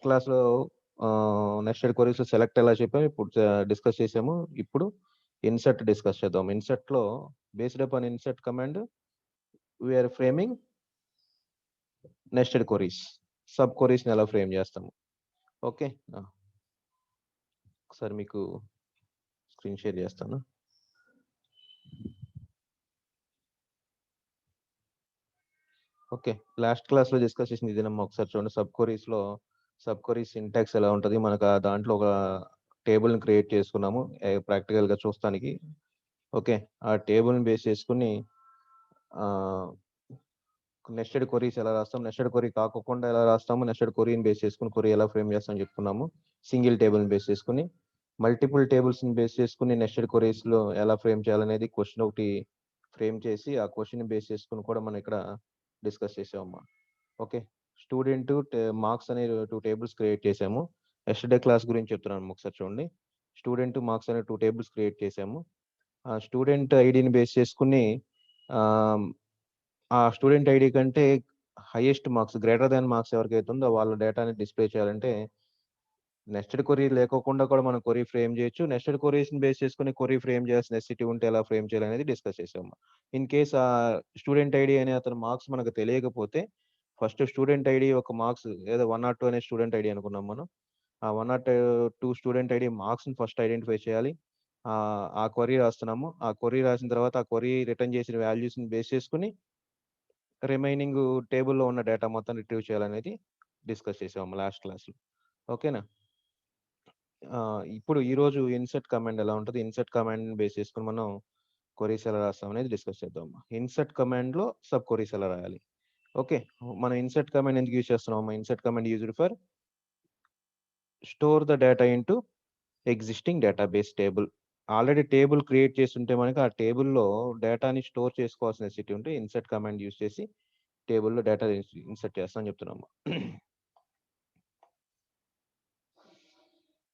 Last క్లాస్లో nested queries select ఎలా చెప్పాము, ఇప్పుడు డిస్కస్ చేసాము. ఇప్పుడు ఇన్సర్ట్ డిస్కస్ చేద్దాం. ఇన్సర్ట్లో based upon insert command we are framing nested queries, sub క్వరీస్ని ఎలా ఫ్రేమ్ చేస్తాము. ఓకే, ఒకసారి మీకు స్క్రీన్ షేర్ చేస్తాను. ఓకే, లాస్ట్ క్లాస్లో డిస్కస్ చేసింది ఇదేనమ్మా. ఒకసారి చూడండి. సబ్ క్వరీస్ సింటాక్స్ ఎలా ఉంటుంది. మనకు దాంట్లో ఒక టేబుల్ని క్రియేట్ చేసుకున్నాము ప్రాక్టికల్గా చూస్తానికి. ఓకే, ఆ టేబుల్ని బేస్ చేసుకుని నెస్టెడ్ క్వరీస్ ఎలా రాస్తాం, నెస్టెడ్ క్వరీ కాకుండా ఎలా రాస్తాము, నెస్టెడ్ క్వరీని బేస్ చేసుకుని క్వరీ ఎలా ఫ్రేమ్ చేస్తామని చెప్పుకున్నాము. సింగిల్ టేబుల్ని బేస్ చేసుకుని, మల్టిపుల్ టేబుల్స్ని బేస్ చేసుకుని నెస్టెడ్ క్వరీస్లో ఎలా ఫ్రేమ్ చేయాలనేది క్వశ్చన్ ఒకటి ఫ్రేమ్ చేసి ఆ క్వశ్చన్ బేస్ చేసుకుని కూడా మనం ఇక్కడ డిస్కస్ చేసామమ్మా. ఓకే, స్టూడెంట్ మార్క్స్ అనే 2 టేబుల్స్ క్రియేట్ చేసాము. ఎస్టర్డే క్లాస్ గురించి చెప్తున్నాను, ఒకసారి చూడండి. స్టూడెంట్ మార్క్స్ అనే 2 టేబుల్స్ క్రియేట్ చేసాము. ఆ స్టూడెంట్ ఐడిని బేస్ చేసుకుని ఆ స్టూడెంట్ ఐడి కంటే highest marks, greater than marks ఎవరికైతే ఉందో వాళ్ళ డేటాని డిస్ప్లే చేయాలంటే నెస్టెడ్ క్వరీ లేకోకుండా కూడా మనం క్వరీ ఫ్రేమ్ చేయొచ్చు. నెస్టెడ్ క్వరీస్ని బేస్ చేసుకుని క్వరీ ఫ్రేమ్ చేయాల్సిన నెసెసిటీ ఉంటే ఎలా ఫ్రేమ్ చేయాలనేది డిస్కస్ చేసాము. ఇన్ కేస్ ఆ స్టూడెంట్ ఐడి అనే అతని మార్క్స్ మనకు తెలియకపోతే ఫస్ట్ స్టూడెంట్ ఐడి ఒక మార్క్స్ ఏదో 102 అనే స్టూడెంట్ ఐడి అనుకున్నాం మనం. ఆ 102 స్టూడెంట్ ఐడి మార్క్స్ని ఫస్ట్ ఐడెంటిఫై చేయాలి. ఆ క్వరీ రాస్తున్నాము. ఆ క్వరీ రాసిన తర్వాత ఆ క్వరీ రిటర్న్ చేసిన వాల్యూస్ని బేస్ చేసుకుని రిమైనింగ్ టేబుల్లో ఉన్న డేటా మొత్తం రిట్రీవ్ చేయాలనేది డిస్కస్ చేసాము లాస్ట్ క్లాస్లో. ఓకేనా. ఇప్పుడు ఈరోజు ఇన్సర్ట్ కమాండ్ ఎలా ఉంటుంది, ఇన్సర్ట్ కమాండ్ బేస్ చేసుకుని మనం క్వరీస్ ఎలా రాస్తాం అనేది డిస్కస్ చేద్దాం. ఇన్సర్ట్ కమాండ్లో సబ్ క్వరీస్ ఎలా రాయాలి. ఓకే, మనం ఇన్సర్ట్ కమాండ్ ఎందుకు యూజ్ చేస్తున్నాం, insert command used for store the data into existing database table. Already table create చేసి ఉంటే మనకి ఆ టేబుల్లో డేటాని స్టోర్ చేసుకోవాల్సిన నెసెసిటీ ఉంటే ఇన్సర్ట్ కమాండ్ యూజ్ చేసి టేబుల్లో డేటా ఇన్సర్ట్ చేస్తామని చెప్తున్నాము.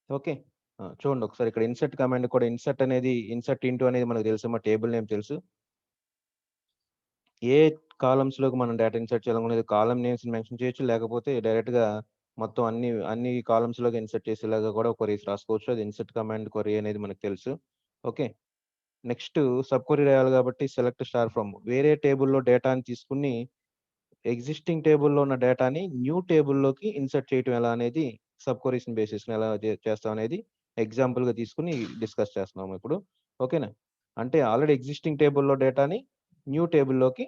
ఓకే, చూడండి ఒకసారి ఇక్కడ ఇన్సర్ట్ కమాండ్ కూడా ఇన్సర్ట్ ఇంటూ అనేది మనకు తెలుసు, మా టేబుల్ నేమ్ తెలుసు. ఏ కాలమ్స్లోకి మనం డేటా ఇన్సర్ట్ చేయాలనుకునేది కాలమ్ నేమ్స్ మెన్షన్ చేయొచ్చు, లేకపోతే డైరెక్ట్గా మొత్తం అన్ని కాలమ్స్లోకి ఇన్సర్ట్ చేసేలాగా కూడా క్వరీస్ రాసుకోవచ్చు. అది ఇన్సర్ట్ కమాండ్ క్వరీ అనేది మనకు తెలుసు. ఓకే, నెక్స్ట్ సబ్ క్వరీ రాయాలి కాబట్టి సెలెక్ట్ స్టార్ ఫ్రమ్, వేరే టేబుల్లో డేటాని తీసుకుని ఎగ్జిస్టింగ్ టేబుల్లో ఉన్న డేటాని న్యూ టేబుల్లోకి ఇన్సర్ట్ చేయటం ఎలా అనేది సబ్ క్వరీస్ని బేసిస్ ఎలా చేస్తాం అనేది ఎగ్జాంపుల్గా తీసుకుని డిస్కస్ చేస్తున్నాము ఇప్పుడు. ఓకేనా, అంటే ఆల్రెడీ ఎగ్జిస్టింగ్ టేబుల్లో డేటాని న్యూ టేబుల్లోకి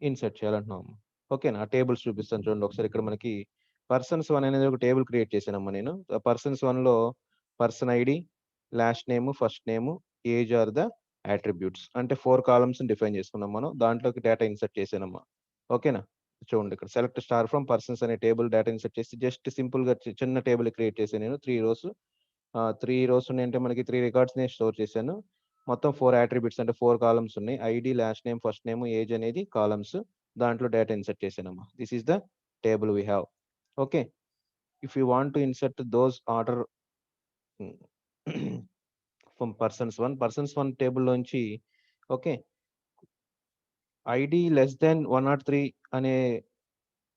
ఇన్సర్ట్ చేయాలంటున్నాము. ఓకేనా, ఆ టేబుల్స్ చూపిస్తాను చూడండి ఒకసారి. ఇక్కడ మనకి పర్సన్స్ 1 అనేది ఒక టేబుల్ క్రియేట్ చేశానమ్మా నేను. పర్సన్స్ 1లో person ID, last name, first name, age are the attributes అంటే 4 కాలమ్స్ డిఫైన్ చేసుకున్నాం మనం. దాంట్లోకి డేటా ఇన్సర్ట్ చేసానమ్మా. ఓకేనా, చూడండి ఇక్కడ సెలెక్ట్ స్టార్ ఫ్రమ్ పర్సన్స్ అనే టేబుల్ డేటా ఇన్సర్ట్ చేసి జస్ట్ సింపుల్గా చిన్న టేబుల్ క్రియేట్ చేశాను నేను. 3 రోస్. 3 రోస్ ఉన్నాయంటే మనకి 3 రికార్డ్స్ నేను స్టోర్ చేశాను. మొత్తం 4 అట్రిబ్యూట్స్ అంటే 4 కాలమ్స్ ఉన్నాయి. ID, last name, first name, age అనేది కాలమ్స్. దాంట్లో డేటా ఇన్సర్ట్ చేశానమ్మా. This is the table we have. Okay, if you want to insert those order from persons 1 టేబుల్లోంచి ఓకే ఐడి లెస్ దెన్ 103 అనే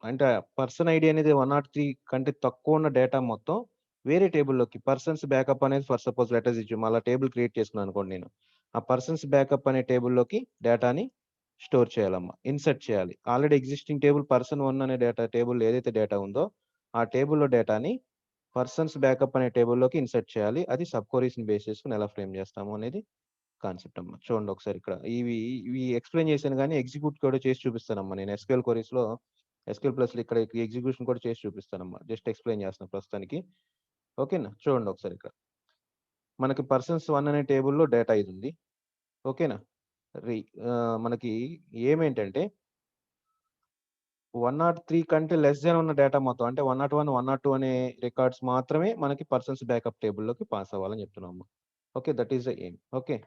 అంటే person ID అనేది 103 కంటే తక్కువ ఉన్న డేటా మొత్తం వేరే టేబుల్లోకి పర్సన్స్ బ్యాకప్ అనేది ఫర్ సపోజ్ లెటర్స్ ఇచ్చి మళ్ళీ టేబుల్ క్రియేట్ చేసుకున్నాను అనుకోండి నేను. ఆ పర్సన్స్ బ్యాకప్ అనే టేబుల్లోకి డేటాని స్టోర్ చేయాలమ్మా, ఇన్సర్ట్ చేయాలి. ఆల్రెడీ ఎగ్జిస్టింగ్ టేబుల్ పర్సన్ 1 అనే టేబుల్ ఏదైతే డేటా ఉందో ఆ టేబుల్లో డేటాని పర్సన్స్ బ్యాకప్ అనే టేబుల్లోకి ఇన్సర్ట్ చేయాలి. అది సబ్ క్వరీస్ని బేస్ చేసుకుని ఎలా ఫ్రేమ్ చేస్తాము అనేది కాన్సెప్ట్ అమ్మా. చూడండి ఒకసారి ఇక్కడ ఇవి ఎక్స్ప్లెయిన్ చేశాను కానీ ఎగ్జిక్యూట్ కూడా చేసి చూపిస్తానమ్మా నేను. ఎస్క్యూఎల్ క్వరీస్లో ఎస్క్యూఎల్ ప్లస్ ఇక్కడ ఎగ్జిక్యూషన్ కూడా చేసి చూపిస్తానమ్మా. జస్ట్ ఎక్స్ప్లెయిన్ చేస్తాను ప్రస్తుతానికి. ఓకేనా, చూడండి ఒకసారి ఇక్కడ మనకి పర్సన్స్ 1 అనే టేబుల్లో డేటా ఇది ఉంది. ఓకేనా, మనకి ఏమేంటంటే 103 కంటే లెస్ దెన్ ఉన్న డేటా మొత్తం అంటే 101, 102 అనే రికార్డ్స్ మాత్రమే మనకి పర్సన్స్ బ్యాకప్ టేబుల్లోకి పాస్ అవ్వాలని చెప్తున్నాము. Okay, that is the aim. Okay,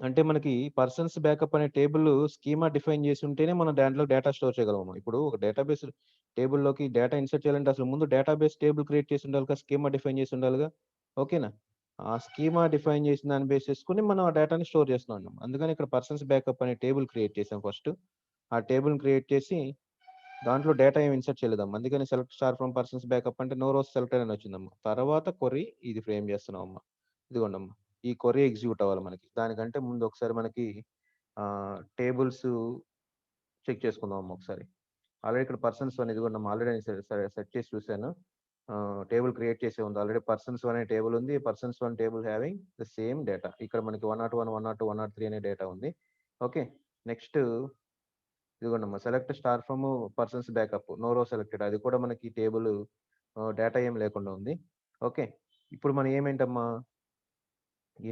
అంటే మనకి పర్సన్స్ బ్యాకప్ అనే టేబుల్ స్కీమా డిఫైన్ చేసి ఉంటేనే మనం దాంట్లో డేటా స్టోర్ చేయగలము. ఇప్పుడు ఒక డేటాబేస్ టేబుల్లోకి డేటా ఇన్సర్ట్ చేయాలంటే అసలు ముందు డేటాబేస్ టేబుల్ క్రియేట్ చేసి ఉండాలిగా, స్కీమా డిఫైన్ చేసి ఉండాలిగా. ఓకేనా, ఆ స్కీమా డిఫైన్ చేసిన దాన్ని బేస్ చేసుకుని మనం ఆ డేటాని స్టోర్ చేస్తున్నాం. అందుకని ఇక్కడ పర్సన్స్ బ్యాకప్ అనే టేబుల్ క్రియేట్ చేసాం ఫస్ట్. ఆ టేబుల్ క్రియేట్ చేసి దాంట్లో డేటా ఏమి ఇన్సర్ట్ చేయలేదమ్మా. అందుకని select star from persons backup అంటే నో రోస్ సెలెక్టెడ్ అని వచ్చిందమ్మా. తర్వాత క్వరీ ఇది ఫ్రేమ్ చేస్తున్నామమ్మా. ఇదిగోండమ్మా. ఈ క్వరీ ఎగ్జిక్యూట్ అవ్వాలి మనకి. దానికంటే ముందు ఒకసారి మనకి టేబుల్స్ చెక్ చేసుకుందామమ్మా ఒకసారి. ఆల్రెడీ ఇక్కడ పర్సన్స్ వన్ ఇదిగోండమ్మా. ఆల్రెడీ నేను సెట్ చేసి చూసాను. టేబుల్ క్రియేట్ చేసే ఉంది. ఆల్రెడీ పర్సన్స్ వన్ అనే టేబుల్ ఉంది. Persons one table having the same data. ఇక్కడ మనకి 101, 102, 103 అనే డేటా ఉంది. ఓకే. నెక్స్ట్ ఇదిగోండమ్మా. Select star from persons backup no row selected. అది కూడా మనకి టేబుల్ డేటా ఏం లేకుండా ఉంది. ఓకే. ఇప్పుడు మనం ఏమేంటమ్మా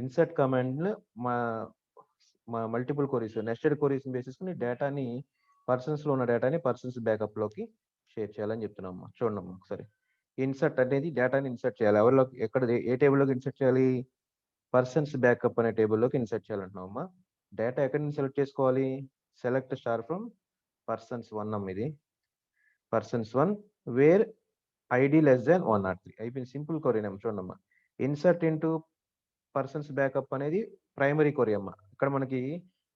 ఇన్సర్ట్ కమాండ్ మా మల్టిపుల్ క్వరీస్ నెస్టెడ్ క్వరీస్ బేసిస్ని డేటాని పర్సన్స్లో ఉన్న డేటాని పర్సన్స్ బ్యాకప్లోకి షేర్ చేయాలని చెప్తున్నామ్మా. చూడమ్మా ఒకసారి. ఇన్సర్ట్ అనేది డేటాని ఇన్సర్ట్ చేయాలి. ఎవరిలో ఎక్కడ ఏ టేబుల్లోకి ఇన్సర్ట్ చేయాలి? పర్సన్స్ బ్యాకప్ అనే టేబుల్లోకి ఇన్సర్ట్ చేయాలంటున్నామమ్మా. డేటా ఎక్కడి నుంచి సెలెక్ట్ చేసుకోవాలి? Select star from persons one అమ్మ ఇది. Persons one wear ID less than 103 అయిపోయింది. సింపుల్ క్వరీ అమ్మ. చూడమ్మా. ఇన్సర్ట్ ఇంటూ పర్సన్స్ బ్యాకప్ అనేది ప్రైమరీ క్వరీ అమ్మ. ఇక్కడ మనకి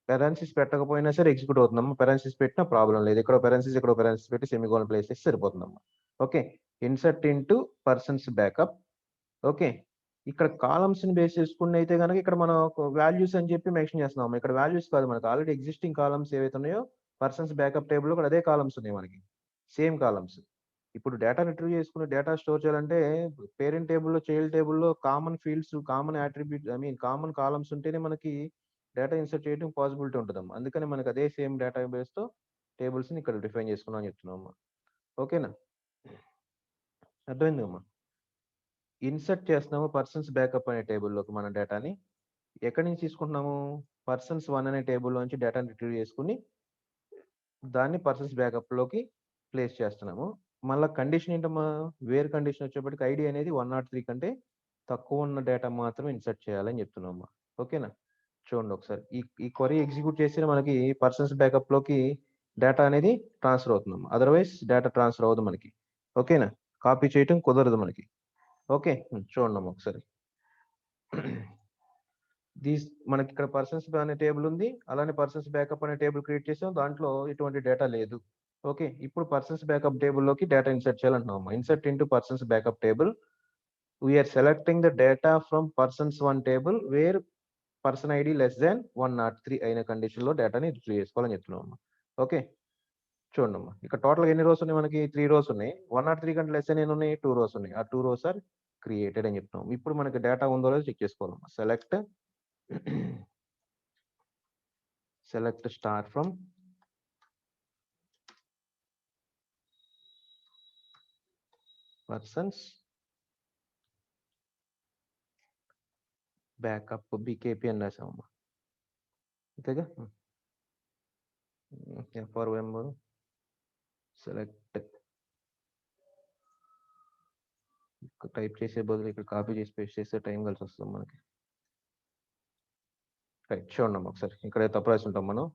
పెరాన్సిస్ పెట్టకపోయినా సరే ఎగ్జిక్యూట్ అవుతుందమ్మా. పెరాన్సిస్ పెట్టినా ప్రాబ్లం లేదు. ఇక్కడ పెరాన్సిస్ పెట్టి సెమికోలన్ ప్లేస్ చేసి సరిపోతుందమ్మా. Okay. Insert into persons backup. Okay. ఇక్కడ కాలమ్స్ ని బేస్ చేసుకుని అయితే కనుక ఇక్కడ మనం వాల్యూస్ అని చెప్పి మెన్షన్ చేస్తున్నాం. ఇక్కడ వాల్యూస్ కాదు, మనకి ఆల్రెడీ ఎగ్జిస్టింగ్ కాలమ్స్ ఏవైతే ఉన్నాయో పర్సన్స్ బ్యాకప్ టేబుల్ కూడా అదే కాలమ్స్ ఉన్నాయి మనకి. Same columns. ఇప్పుడు డేటా రిట్రీవ్ చేసుకుని డేటా స్టోర్ చేయాలంటే పేరెంట్ టేబుల్లో చైల్డ్ టేబుల్లో common fields common attribute common columns ఉంటేనే మనకి డేటా ఇన్సర్ట్ చేయడం పాసిబిలిటీ ఉంటుందమ్మా. అందుకని మనకి అదే సేమ్ డేటా బేస్తో టేబుల్స్ని ఇక్కడ డిఫైన్ చేసుకున్నాం అని చెప్తున్నామమ్మా. ఓకేనా? అర్థమైందమ్మా. ఇన్సర్ట్ చేస్తున్నాము పర్సన్స్ బ్యాకప్ అనే టేబుల్లోకి మన డేటాని. ఎక్కడి నుంచి తీసుకుంటున్నాము? పర్సన్స్ వన్ అనే టేబుల్లోంచి డేటాని రిట్రీవ్ చేసుకుని దాన్ని పర్సన్స్ బ్యాకప్లోకి ప్లేస్ చేస్తున్నాము. మళ్ళీ కండిషన్ ఏంటమ్మా? వేర్ కండిషన్ వచ్చేప్పటికి ఐడి అనేది 103 కంటే తక్కువ ఉన్న డేటా మాత్రమే ఇన్సర్ట్ చేయాలని చెప్తున్నామమ్మా. ఓకేనా? చూడండి ఒకసారి. ఈ క్వరీ ఎగ్జిక్యూట్ చేస్తే మనకి పర్సన్స్ బ్యాకప్లోకి డేటా అనేది ట్రాన్స్ఫర్ అవుతుందమ్మా. అదర్వైజ్ డేటా ట్రాన్స్ఫర్ అవ్వదు మనకి. ఓకేనా? కాపీ చేయటం కుదరదు మనకి. ఓకే. చూడండి ఒకసారి. మనకి ఇక్కడ పర్సన్స్ అనే టేబుల్ ఉంది. అలానే పర్సన్స్ బ్యాకప్ అనే టేబుల్ క్రియేట్ చేసాం. దాంట్లో ఎటువంటి డేటా లేదు. ఓకే. ఇప్పుడు పర్సన్స్ బ్యాకప్ టేబుల్లోకి డేటా ఇన్సర్ట్ చేయాలంటున్నాం. Insert into persons backup table. We are selecting the data from persons one table where person ID less than 103 అయిన కండిషన్ లో డేటాని రిట్రీవ్ చేసుకోవాలని చెప్తున్నాం. ఓకే. చూడమ్మా. ఇక్కడ టోటల్ ఎన్ని రోస్ ఉన్నాయి? మనకి 3 రోస్ ఉన్నాయి. 103 కంటే లెస్ ఎన్ని ఉన్నాయి? 2 రోస్ ఉన్నాయి. ఆ 2 రోస్ ఆర్ క్రియేటెడ్ అని చెప్తున్నాం. ఇప్పుడు మనకి డేటా ఉందో లేదో చెక్ చేసుకోవాలమ్మా. Select star from persons backup BKP అని రాసామమ్మా. అంతేగా? ఫర్ మెంబర్ సెలెక్ట్ టైప్ చేసే బదులు ఇక్కడ కాపీ చేసి పేస్ట్ చేస్తే టైం కలిసి వస్తుంది మనకి. రైట్. చూడండి ఒకసారి. ఇక్కడ తప్పు రాసి ఉంటాం మనం.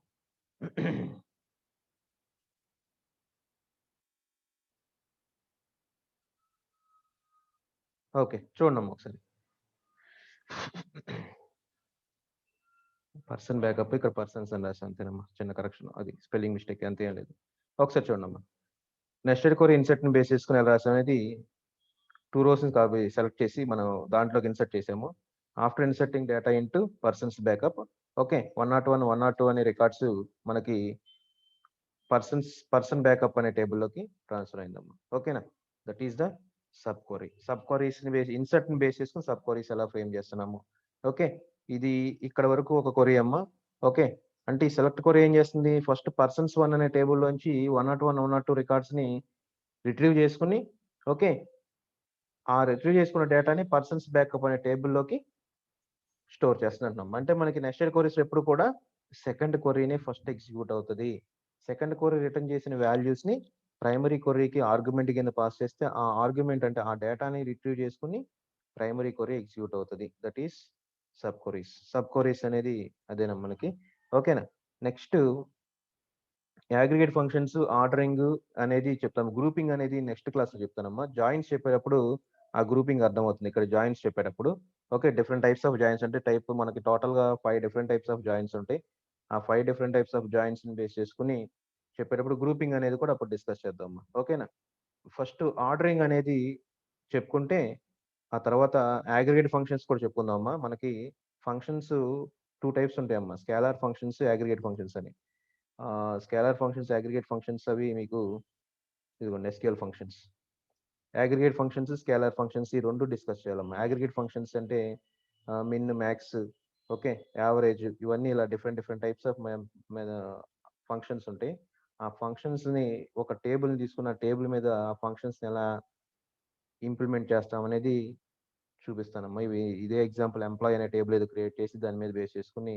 ఓకే. చూడండి ఒకసారి. పర్సన్ బ్యాకప్ ఇక్కడ పర్సన్స్ అని రాసి అంతేనమ్మా. చిన్న కరెక్షన్, అది స్పెల్లింగ్ మిస్టేక్, అంతే లేదు. ఒకసారి చూడమ్మా. నెస్టెడ్ క్వరీ ఇన్సర్ట్ ని బేస్ చేసుకుని ఎలా రాసాం అనేది 2 రోస్ కాపీ సెలెక్ట్ చేసి మనం దాంట్లోకి ఇన్సర్ట్ చేసాము. After inserting data into persons backup. Okay. 101, 102 అనే రికార్డ్స్ మనకి పర్సన్ బ్యాకప్ అనే టేబుల్లోకి ట్రాన్స్ఫర్ అయిందమ్మా. ఓకేనా? That is the sub query. Sub queries ని బేస్ ఇన్సర్ట్ ని బేస్ చేసుకుని సబ్ క్వరీస్ ఎలా ఫ్రేమ్ చేస్తున్నాము. ఓకే. ఇది ఇక్కడ వరకు ఒక క్వరీ అమ్మా. ఓకే. అంటే ఈ సెలెక్ట్ క్వరీ ఏం చేస్తుంది? ఫస్ట్ పర్సన్స్ వన్ అనే టేబుల్లోంచి 101, 102 రికార్డ్స్ ని రిట్రీవ్ చేసుకుని, ఓకే, ఆ రిట్రీవ్ చేసుకున్న డేటాని పర్సన్స్ బ్యాకప్ అనే టేబుల్లోకి స్టోర్ చేస్తున్నాం. అంటే మనకి నెస్టెడ్ క్వరీస్ ఎప్పుడు కూడా సెకండ్ క్వరీనే ఫస్ట్ ఎగ్జిక్యూట్ అవుతుంది. సెకండ్ క్వరీ రిటర్న్ చేసిన వాల్యూస్ ని ప్రైమరీ క్వరీకి ఆర్గ్యుమెంట్ కింద పాస్ చేస్తే ఆ ఆర్గ్యుమెంట్ అంటే ఆ డేటాని రిట్రీవ్ చేసుకుని ప్రైమరీ క్వరీ ఎగ్జిక్యూట్ అవుతుంది. That is sub queries. Sub queries అనేది అదేనా మనకి. ఓకేనా? నెక్స్ట్ అగ్రిగేట్ ఫంక్షన్స్, ఆర్డరింగ్ అనేది చెప్తాను. గ్రూపింగ్ అనేది నెక్స్ట్ క్లాస్ లో చెప్తానమ్మా. జాయిన్స్ చెప్పేటప్పుడు ఆ గ్రూపింగ్ అర్థమవుతుంది. ఇక్కడ జాయిన్స్ చెప్పేటప్పుడు okay. Different types of joins అంటే టైప్ మనకి టోటల్ గా 5 డిఫరెంట్ టైప్స్ ఆఫ్ జాయిన్స్ ఉంటాయి. ఆ 5 డిఫరెంట్ టైప్స్ ఆఫ్ జాయిన్స్ ని బేస్ చేసుకుని చెప్పేటప్పుడు గ్రూపింగ్ అనేది కూడా అప్పుడు డిస్కస్ చేద్దాం. ఓకేనా? ఫస్ట్ ఆర్డరింగ్ అనేది చెప్పుకుంటే, ఆ తర్వాత అగ్రిగేట్ ఫంక్షన్స్ కూడా చెప్పుకుందామమ్మా. మనకి ఫంక్షన్స్ 2 టైప్స్ ఉంటాయమ్మా. స్కేలార్ ఫంక్షన్స్, అగ్రిగేట్ ఫంక్షన్స్ అని. స్కేలార్ ఫంక్షన్స్, అగ్రిగేట్ ఫంక్షన్స్ అవి మీకు ఇదిగోండి SQL functions. Aggregate functions, scalar functions ఈ 2 డిస్కస్ చేయాలమ్మా. అగ్రిగేట్ ఫంక్షన్స్ అంటే మిన్, మాక్స్, ఓకే, యావరేజ్ ఇవన్నీ ఇలా డిఫరెంట్ డిఫరెంట్ టైప్స్ ఆఫ్ మీద ఫంక్షన్స్ ఉంటాయి. ఆ ఫంక్షన్స్‌ని ఒక టేబుల్‌ని తీసుకొని, ఆ టేబుల్ మీద ఆ ఫంక్షన్స్‌ని ఎలా ఇంప్లిమెంట్ చేస్తామనేది చూపిస్తానమ్మా. ఇదే ఎగ్జాంపుల్ ఎంప్లాయీ అనే టేబుల్ ఏదో క్రియేట్ చేసి దాని మీద బేస్ చేసుకొని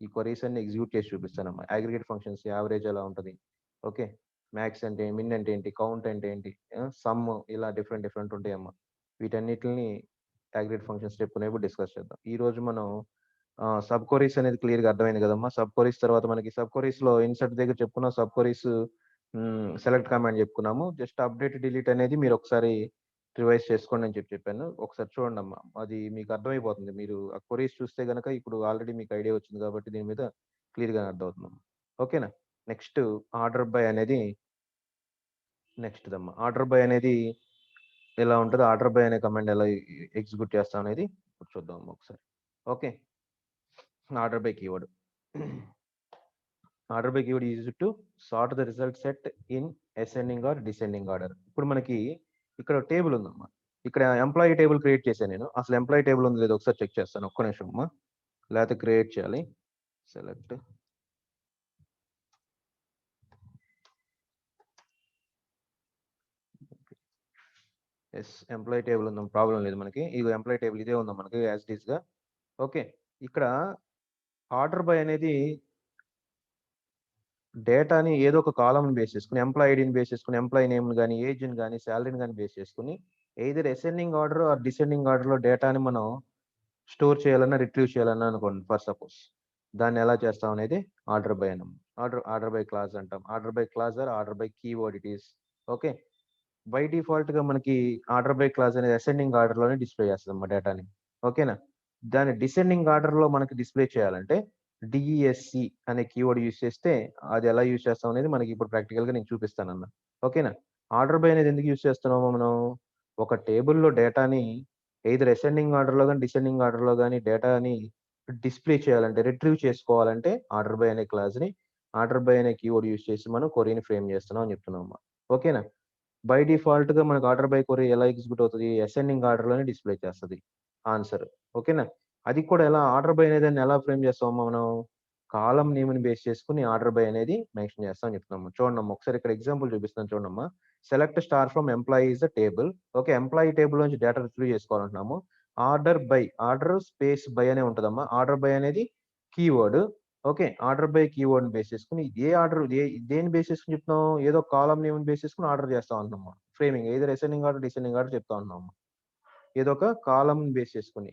ఈ క్వెరీస్ అన్ని ఎగ్జిక్యూట్ చేసి చూపిస్తానమ్మా. అగ్రిగేట్ ఫంక్షన్స్ యావరేజ్ ఎలా ఉంటది? ఓకే. మాక్స్ అంటే మిన్ అంటే ఏంటి? కౌంట్ అంటే ఏంటి? సమ్ ఇలా డిఫరెంట్ డిఫరెంట్ ఉంటాయమ్మా. వీటన్నిటిని అగ్రిగేట్ ఫంక్షన్స్ చెప్పుకునేప్పుడు డిస్కస్ చేద్దాం. ఈరోజు మనం సబ్ క్వెరీస్ అనేది క్లియర్‌గా అర్థమైంది కదమ్మా. సబ్ క్వెరీస్ తర్వాత మనకి సబ్ క్వెరీస్‌లో ఇన్సర్ట్ దగ్గర చెప్పుకున్నాం. సబ్ క్వెరీస్ సెలెక్ట్ కమాండ్ చెప్పుకున్నాము. జస్ట్ అప్డేట్, డిలీట్ అనేది మీరు ఒకసారి రివైజ్ చేసుకోండి అని చెప్పాను. ఒకసారి చూడండమ్మా. అది మీకు అర్థమైపోతుంది. మీరు ఆ క్వెరీస్ చూస్తే గనక ఇప్పుడు ఆల్రెడీ మీకు ఐడియా వచ్చింది కాబట్టి దీని మీద క్లియర్‌గానే అర్థమవుతుందమ్మా. ఓకేనా? నెక్స్ట్ ఆర్డర్ బై అనేది నెక్స్ట్‌దమ్మా. ఆర్డర్ బై అనేది ఎలా ఉంటదో, ఆర్డర్ బై అనే కమాండ్ ఎలా ఎగ్జిక్యూట్ చేస్తాం అనేది ఇప్పుడు చూద్దాం ఒకసారి. Okay. Order by keyword. Order by keyword used to sort the result set in ascending are descending order. ఇప్పుడు మనకి ఇక్కడ టేబుల్ ఉందమ్మా. ఇక్కడ ఎంప్లాయీ టేబుల్ క్రియేట్ చేశాను నేను. అసలు ఎంప్లాయీ టేబుల్ ఉందో లేదో ఒకసారి చెక్ చేస్తాను. ఒక్క నిమిషం అమ్మా. లేకపోతే క్రియేట్ చేయాలి. Select yes. ఎంప్లాయీ టేబుల్ ఉందాం. ప్రాబ్లమ్ లేదు మనకి. ఇగో ఎంప్లాయీ టేబుల్ ఇదే ఉందాం మనకి యాజ్ ఇట్ ఈస్‌గా. ఓకే. ఇక్కడ ఆర్డర్ బై అనేది డేటాని ఏదో ఒక కాలమ్‌ని బేస్ చేసుకొని, ఎంప్లాయీ ఐడీని బేస్ చేసుకొని, ఎంప్లాయీ నేమ్‌ని గాని, ఏజ్‌ని గాని, సాలరీని గాని బేస్ చేసుకొని, either ascending order or descending ఆర్డర్‌లో డేటాని మనం స్టోర్ చేయాలన్నా, రిట్రీవ్ చేయాలన్నా అనుకోండి ఫర్ సపోజ్. దాన్ని ఎలా చేస్తాం అనేది ఆర్డర్ బై అనం. ఆర్డర్ బై క్లాజ్ అంటాం. Order by clause or order by keyword it is. Okay. By డిఫాల్ట్‌గా మనకి ఆర్డర్ బై క్లాజ్ అనేది అసెండింగ్ ఆర్డర్‌లోనే డిస్‌ప్లే చేస్తదమ్మా డేటాని. ఓకేనా? దాన్ని డిసెండింగ్ ఆర్డర్‌లో మనకి డిస్‌ప్లే చేయాలంటే డీఈఎస్‌సి అనే కీవర్డ్ యూజ్ చేస్తే అది ఎలా యూజ్ చేస్తాం అనేది మనకి ఇప్పుడు ప్రాక్టికల్‌గా నేను చూపిస్తానన్న. ఓకేనా? ఆర్డర్ బై అనేది ఎందుకు యూజ్ చేస్తున్నామో మనం ఒక టేబుల్‌లో డేటాని ఎయిదర్ అసెండింగ్ ఆర్డర్‌లో గాని, డిసెండింగ్ ఆర్డర్‌లో గాని డేటాని డిస్‌ప్లే చేయాలంటే, రిట్రీవ్ చేసుకోవాలంటే ఆర్డర్ బై అనే క్లాజ్‌ని ఆర్డర్ బై అనే కీవర్డ్ యూజ్ చేసి మనం క్వెరీని ఫ్రేమ్ చేస్తున్నాం అని చెప్తున్నామమ్మా. ఓకేనా? బై డిఫాల్ట్‌గా మనకు ఆర్డర్ బై క్వెరీ ఎలా ఎగ్జిక్యూట్ అవుతది? అసెండింగ్ ఆర్డర్‌లోనే డిస్‌ప్లే చేస్తది ఆన్సర్. ఓకేనా? అది కూడా ఎలా ఆర్డర్ బై అనే దాన్ని ఎలా ఫ్రేమ్ చేస్తామమ్మా మనం? కాలమ్ నేమ్‌ని బేస్ చేసుకొని ఆర్డర్ బై అనేది మెన్షన్ చేస్తాం అని చెప్తున్నాము. చూడండమ్మా ఒకసారి ఇక్కడ ఎగ్జాంపుల్ చూపిస్తాను చూడండమ్మా. Select star from employee is the table. Okay. Employee table నుంచి డేటా రిట్రీవ్ చేసుకోవాలంటున్నాము. Order by, order space by అనే ఉంటదమ్మా. ఆర్డర్ బై అనేది కీవర్డ్. ఓకే. ఆర్డర్ బై కీవర్డ్‌ని బేస్ చేసుకొని దేన్ని బేస్ చేసుకొని చెప్తున్నాం? ఏదో కాలమ్ నేమ్‌ని బేస్ చేసుకొని ఆర్డర్ చేస్తా ఉంటున్నాము. Framing either ascending order, descending order చెప్తా ఉంటున్నాము. ఏదో ఒక కాలమ్‌ని బేస్ చేసుకొని.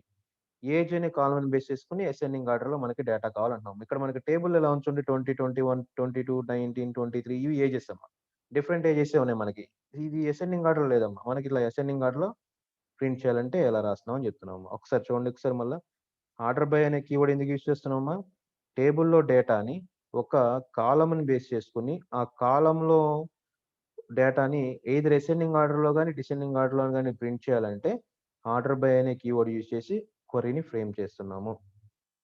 ఏజ్ అనే కాలమ్‌ని బేస్ చేసుకొని అసెండింగ్ ఆర్డర్‌లో మనకి డేటా కావాలంటున్నాం. ఇక్కడ మనకి టేబుల్ ఎలా ఉంచుంది 20, 21, 22, 19, 23 ఇవి ఏజెస్ అమ్మా. డిఫరెంట్ ఏజెసే ఉన్నాయి మనకి. ఇది అసెండింగ్ ఆర్డర్ లేదమ్మా. మనకి ఇట్లా అసెండింగ్ ఆర్డర్‌లో ప్రింట్ చేయాలంటే ఎలా రాస్తున్నాం అని చెప్తున్నామమ్మా. ఒకసారి చూడండి ఒకసారి మళ్ళా. ఆర్డర్ బై అనే కీవర్డ్ ఎందుకు యూజ్ చేస్తున్నామమ్మా? టేబుల్‌లో డేటాని ఒక కాలమ్‌ని బేస్ చేసుకొని, ఆ కాలమ్‌లో డేటాని ఎయిదర్ అసెండింగ్ ఆర్డర్‌లో గాని, డిసెండింగ్ ఆర్డర్‌లో గాని ప్రింట్ చేయాలంటే ఆర్డర్ బై అనే కీవర్డ్ యూజ్ చేసి క్వెరీని ఫ్రేమ్ చేస్తున్నాము.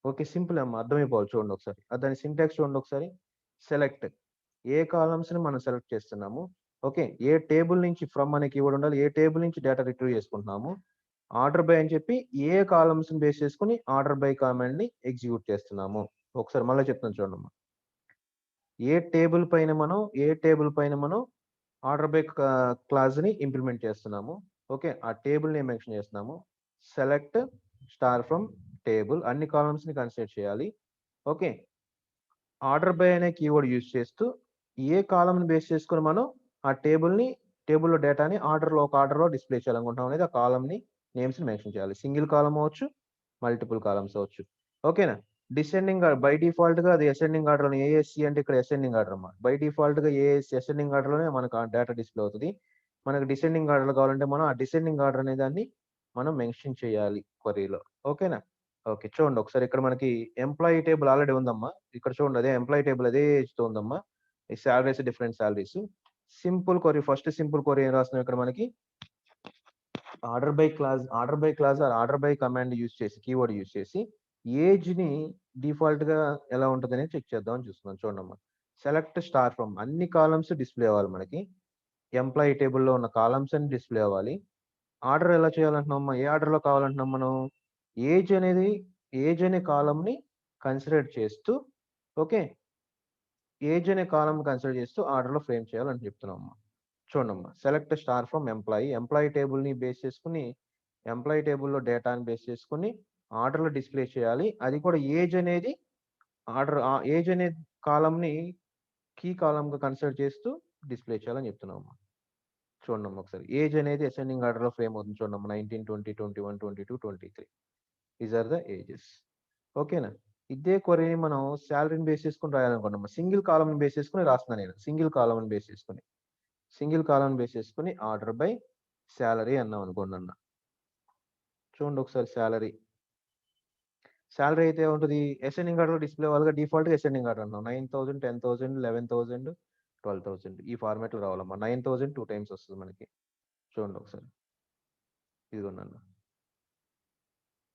ఓకే. సింపుల్ అమ్మా. అర్థమైపోవాలి చూడండి ఒకసారి. దాని సింటాక్స్ చూడండి ఒకసారి. సెలెక్ట్ ఏ కాలమ్స్‌ని మనం సెలెక్ట్ చేస్తున్నాము. ఓకే. ఏ టేబుల్ నుంచి ఫ్రమ్ అనే కీవర్డ్ ఉండాలి. ఏ టేబుల్ నుంచి డేటా రిట్రీవ్ చేసుకుంటున్నాము. ఆర్డర్ బై అని చెప్పి ఏ కాలమ్స్‌ని బేస్ చేసుకొని ఆర్డర్ బై కమాండ్‌ని ఎగ్జిక్యూట్ చేస్తున్నాము. ఒకసారి మళ్ళా చెప్తాను చూడండమ్మా. ఏ టేబుల్ పైన మనం ఆర్డర్ బై క్లాజ్‌ని ఇంప్లిమెంట్ చేస్తున్నాము. ఓకే. ఆ టేబుల్ నేమ్ మెన్షన్ చేస్తున్నాము. సెలెక్ట్ స్టార్ ఫ్రమ్ టేబుల్ అన్ని కాలమ్స్‌ని కన్సిడర్ చేయాలి. ఓకే. ఆర్డర్ బై అనే కీవర్డ్ యూజ్ చేస్తూ ఏ కాలమ్‌ని బేస్ చేసుకొని మనం ఆ టేబుల్‌లో డేటాని ఒక ఆర్డర్‌లో డిస్‌ప్లే చేయాలనుకుంటున్నాం అనేది ఆ కాలమ్‌ని నేమ్స్‌ని మెన్షన్ చేయాలి. సింగిల్ కాలమ్ అవ్వచ్చు, మల్టిపుల్ కాలమ్స్ అవ్వచ్చు. ఓకేనా? బై డిఫాల్ట్‌గా అది అసెండింగ్ ఆర్డర్‌లోనే ఏఎస్‌సి అంటే ఇక్కడ అసెండింగ్ ఆర్డర్ అమ్మా. బై డిఫాల్ట్‌గా ఏఎస్‌సి అసెండింగ్ ఆర్డర్‌లోనే మనకు ఆ డేటా డిస్‌ప్లే అవుతది. మనకు డిసెండింగ్ ఆర్డర్‌లో కావాలంటే మనం ఆ డిసెండింగ్ ఆర్డర్ అనే దాన్ని మనం మెన్షన్ చేయాలి క్వెరీలో. ఓకేనా? ఓకే. చూడండి ఒకసారి ఇక్కడ మనకి ఎంప్లాయీ టేబుల్ ఆల్రెడీ ఉందమ్మా. ఇక్కడ చూడండి అదే ఎంప్లాయీ టేబుల్ అదే ఏజ్‌తో ఉందమ్మా. ఈ salaries different salaries. Simple query, first simple query ఏం రాస్తున్నాం ఇక్కడ మనకి, order by class order by command use చేసి, కీవర్డ్ యూజ్ చేసి ఏజ్ ని డిఫాల్ట్ గా ఎలా ఉంటుంది అనేది చెక్ చేద్దాం అని చూస్తున్నాం. చూడమ్మా, సెలెక్ట్ స్టార్ ఫ్రమ్, అన్ని కాలమ్స్ డిస్ప్లే అవ్వాలి మనకి, ఎంప్లాయీ టేబుల్లో ఉన్న కాలమ్స్ అన్ని డిస్ప్లే అవ్వాలి. ఆర్డర్ ఎలా చేయాలంటున్నామమ్మా, ఏ ఆర్డర్ లో కావాలంటున్నాం మనం, ఏజ్ అనే కాలమ్ ని కన్సిడర్ చేస్తూ, ఓకే, ఏజ్ అనే కాలమ్ కన్సిడర్ చేస్తూ ఆర్డర్ లో ఫ్రేమ్ చేయాలని చెప్తున్నాం అమ్మా. చూడమ్మా, select star from employee table ని బేస్ చేసుకుని, ఎంప్లాయీ టేబుల్లో డేటాని బేస్ చేసుకుని ఆర్డర్ లో డిస్ప్లే చేయాలి. అది కూడా ఏజ్ అనేది ఏజ్ అనే కాలమ్ ని కీ కాలమ్ గా కన్సిడర్ చేస్తూ డిస్ప్లే చేయాలని చెప్తున్నాం అమ్మా. చూడండి ఒకసారి, ఏజ్ అనేది అసెండింగ్ ఆర్డర్ లో ఫ్రేమ్ అవుతుంది. చూడండి 19, 20, 21, 22, 23. These are the ages. ఓకేనా. ఇదే క్వరీని మనం శాలరీని బేస్ చేసుకుని రాయాలనుకున్నాం. సింగిల్ కాలమ్ బేస్ చేసుకుని రాస్తున్నాను నేను, సింగిల్ కాలమ్ బేస్ చేసుకుని ఆర్డర్ బై శాలరీ అన్నాం అనుకోండి అన్న. చూడండి ఒకసారి, శాలరీ అయితే ఉంటుంది అసెండింగ్ ఆర్డర్ లో డిస్ప్లే వాళ్ళగా డిఫాల్ట్ గా అసెండింగ్ ఆర్డర్ అన్నాం. 9,000, 10,000, 11,000, 12,000 ఈ ఫార్మాట్ లో రావాలమ్మా. 9,000 2 టైమ్స్ వస్తుంది మనకి. చూడండి ఒకసారి, ఇదిగోండి అన్న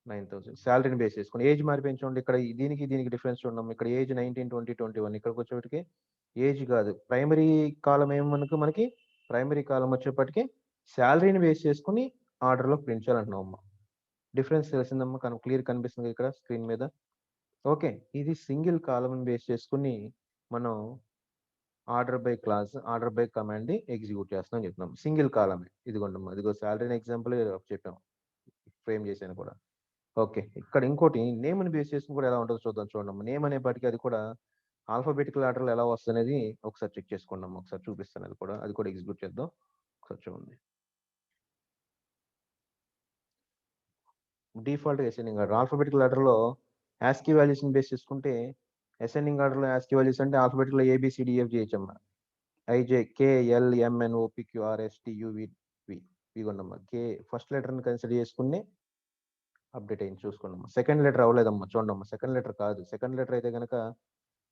9,000 శాలరీని బేస్ చేసుకుని. ఏజ్ మారిపోయింది చూడండి, ఇక్కడ దీనికి డిఫరెన్స్ చూడండి. ఇక్కడ ఏజ్ 19, 20, 21. ఇక్కడికి వచ్చేప్పటికి ఏజ్ కాదు, ప్రైమరీ కాలం మనకి ప్రైమరీ కాలం వచ్చేప్పటికి శాలరీని బేస్ చేసుకుని ఆర్డర్ లో ప్రింట్ చేయాలంటున్నాం అమ్మా. డిఫరెన్స్ తెలిసిందమ్మా, క్లియర్ కనిపిస్తుంది ఇక్కడ స్క్రీన్ మీద. ఓకే, ఇది సింగిల్ కాలమ్ బేస్ చేసుకుని మనం ఆర్డర్ బై కమాండ్ ఎగ్జిక్యూట్ చేస్తాం చెప్తున్నాం. సింగిల్ కాలమే, ఇదిగోండమ్మా, ఇదిగో శాలరీని ఎగ్జాంపుల్ చెప్పాం, ఫ్రేమ్ చేశాను కూడా. ఓకే, ఇక్కడ ఇంకోటి నేమ్ని బేస్ చేసుకుని కూడా ఎలా ఉంటుందో చూద్దాం. చూడండి, నేమ్ అనేప్పటికీ అది కూడా ఆల్ఫాబెటికల్ ఆర్డర్లో ఎలా వస్తుంది అనేది ఒకసారి చెక్ చేసుకోండి. ఒకసారి చూపిస్తాను, అది కూడా ఎగ్జిక్యూట్ చేద్దాం. ఒకసారి చూడండి, డిఫాల్ట్ అసెండింగ్ ఆర్డర్ ఆల్ఫాబెటికల్ ఆర్డర్లో యాస్కీ వాల్యూస్ ని బేస్ చేసుకుంటే, అసెండింగ్ ఆర్డర్లో యాస్కీ వాల్యూస్ అంటే ఆల్ఫాబెటికల్ ABCDEF చేయొచ్చమ్మా. IJKLMNOPQRSTUV ఇగోండమ్మా. ఫస్ట్ లెటర్ని కన్సిడర్ చేసుకుని అప్డేట్ అయింది చూసుకోండి. సెకండ్ లెటర్ అవ్వలేదమ్మా, చూడండి. సెకండ్ లెటర్ కాదు, సెకండ్ లెటర్ అయితే కనుక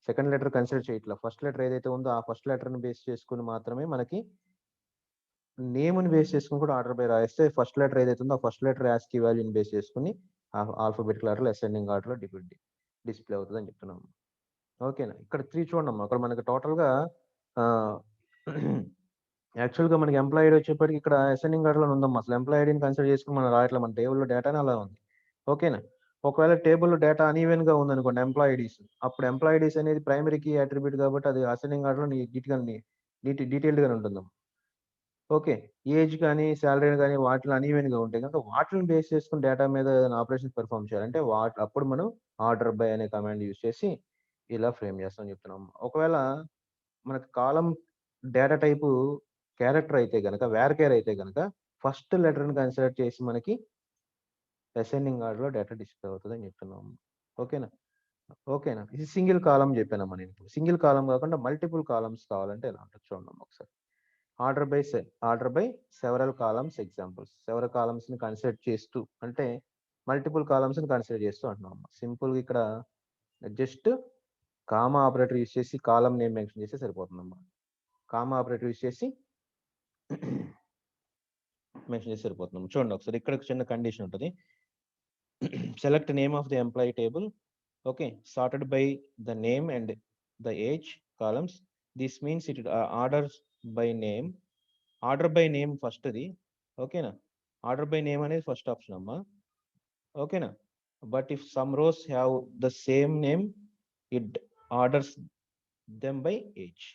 సెకండ్ లెటర్ కన్సిడర్ చేయట్లా. ఫస్ట్ లెటర్ ఏదైతే ఉందో ఆ ఫస్ట్ లెటర్ని బేస్ చేసుకుని మాత్రమే మనకి నేమ్ని బేస్ చేసుకుని కూడా ఆర్డర్ బై రాస్తే, ఫస్ట్ లెటర్ ఏదైతే ఉందో ఆ ఫస్ట్ లెటర్ యాస్కీ వాల్యూని బేస్ చేసుకుని ఆల్ఫాబెటికల్ ఆర్డర్లో అసెండింగ్ ఆర్డర్లో డిస్ప్లే అవుతుంది అని చెప్తున్నాము. ఓకేనా. ఇక్కడ 3 చూడండి, అక్కడ మనకి టోటల్గా యాక్చువల్గా మనకి ఎంప్లాయీ ఐడి వచ్చేప్పటికి ఇక్కడ అసెండింగ్ ఆర్డర్లో ఉందమ్మా. అసలు ఎంప్లాయీ ఐడిని కన్సిడర్ చేసుకుని మనం రాయట్లేదు, మన టేబుల్లో డేటానే అలా ఉంది. ఓకేనా. ఒకవేళ టేబుల్లో డేటా అన్ఈవెన్ గా ఉందనుకోండి ఎంప్లాయీ ఐడీస్, అప్పుడు ఎంప్లాయీ ఐడీస్ అనేది ప్రైమరీకి అట్రిబ్యూట్ కాబట్టి అది అసెండింగ్ ఆర్డర్లో డీటెయిల్డ్ గానే ఉంటుందమ్మా. ఓకే, ఏజ్ కానీ శాలరీ కానీ వాటిలో అన్ఈవెన్ గా ఉంటాయి కనుక వాటిని బేస్ చేసుకుని డేటా మీద ఏదైనా ఆపరేషన్ పెర్ఫామ్ చేయాలంటే అప్పుడు మనం ఆర్డర్ బై అనే కమాండ్ యూజ్ చేసి ఇలా ఫ్రేమ్ చేస్తామని చెప్తున్నాం. ఒకవేళ మనకు కాలం డేటా టైపు క్యారెక్టర్ అయితే కనుక, వేర్కేర్ అయితే కనుక ఫస్ట్ లెటర్ని కన్సిడర్ చేసి మనకి అసెండింగ్ ఆర్డర్లో డేటా డిస్ప్లే అవుతుంది అని చెప్తున్నాము. ఓకేనా. ఇది సింగిల్ కాలం చెప్పానమ్మా నేను. సింగిల్ కాలం కాకుండా మల్టిపుల్ కాలమ్స్ కావాలంటే ఎలా ఉంటుంది చూడండి ఒకసారి. Order by several columns examples. Several columns ని కన్సిడర్ చేస్తూ అంటే మల్టిపుల్ కాలమ్స్ ని కన్సిడర్ చేస్తూ అంటున్నాం. సింపుల్ గా ఇక్కడ జస్ట్ కామా ఆపరేటర్ యూస్ చేసి కాలం నేమ్ మెన్షన్ చేస్తే సరిపోతుందమ్మా. కామా ఆపరేటర్ యూస్ చేసి మెన్షన్ చేసి సరిపోతున్నాం. చూడండి ఒకసారి, ఇక్కడ చిన్న కండిషన్ ఉంటుంది. Select name of the employee table, okay, sorted by the name and the age columns. This means it orders by name. Order by name first అది, ఓకేనా. ఆర్డర్ బై నేమ్ అనేది ఫస్ట్ ఆప్షన్ అమ్మా, ఓకేనా. But if some rows have the same name it orders them by age.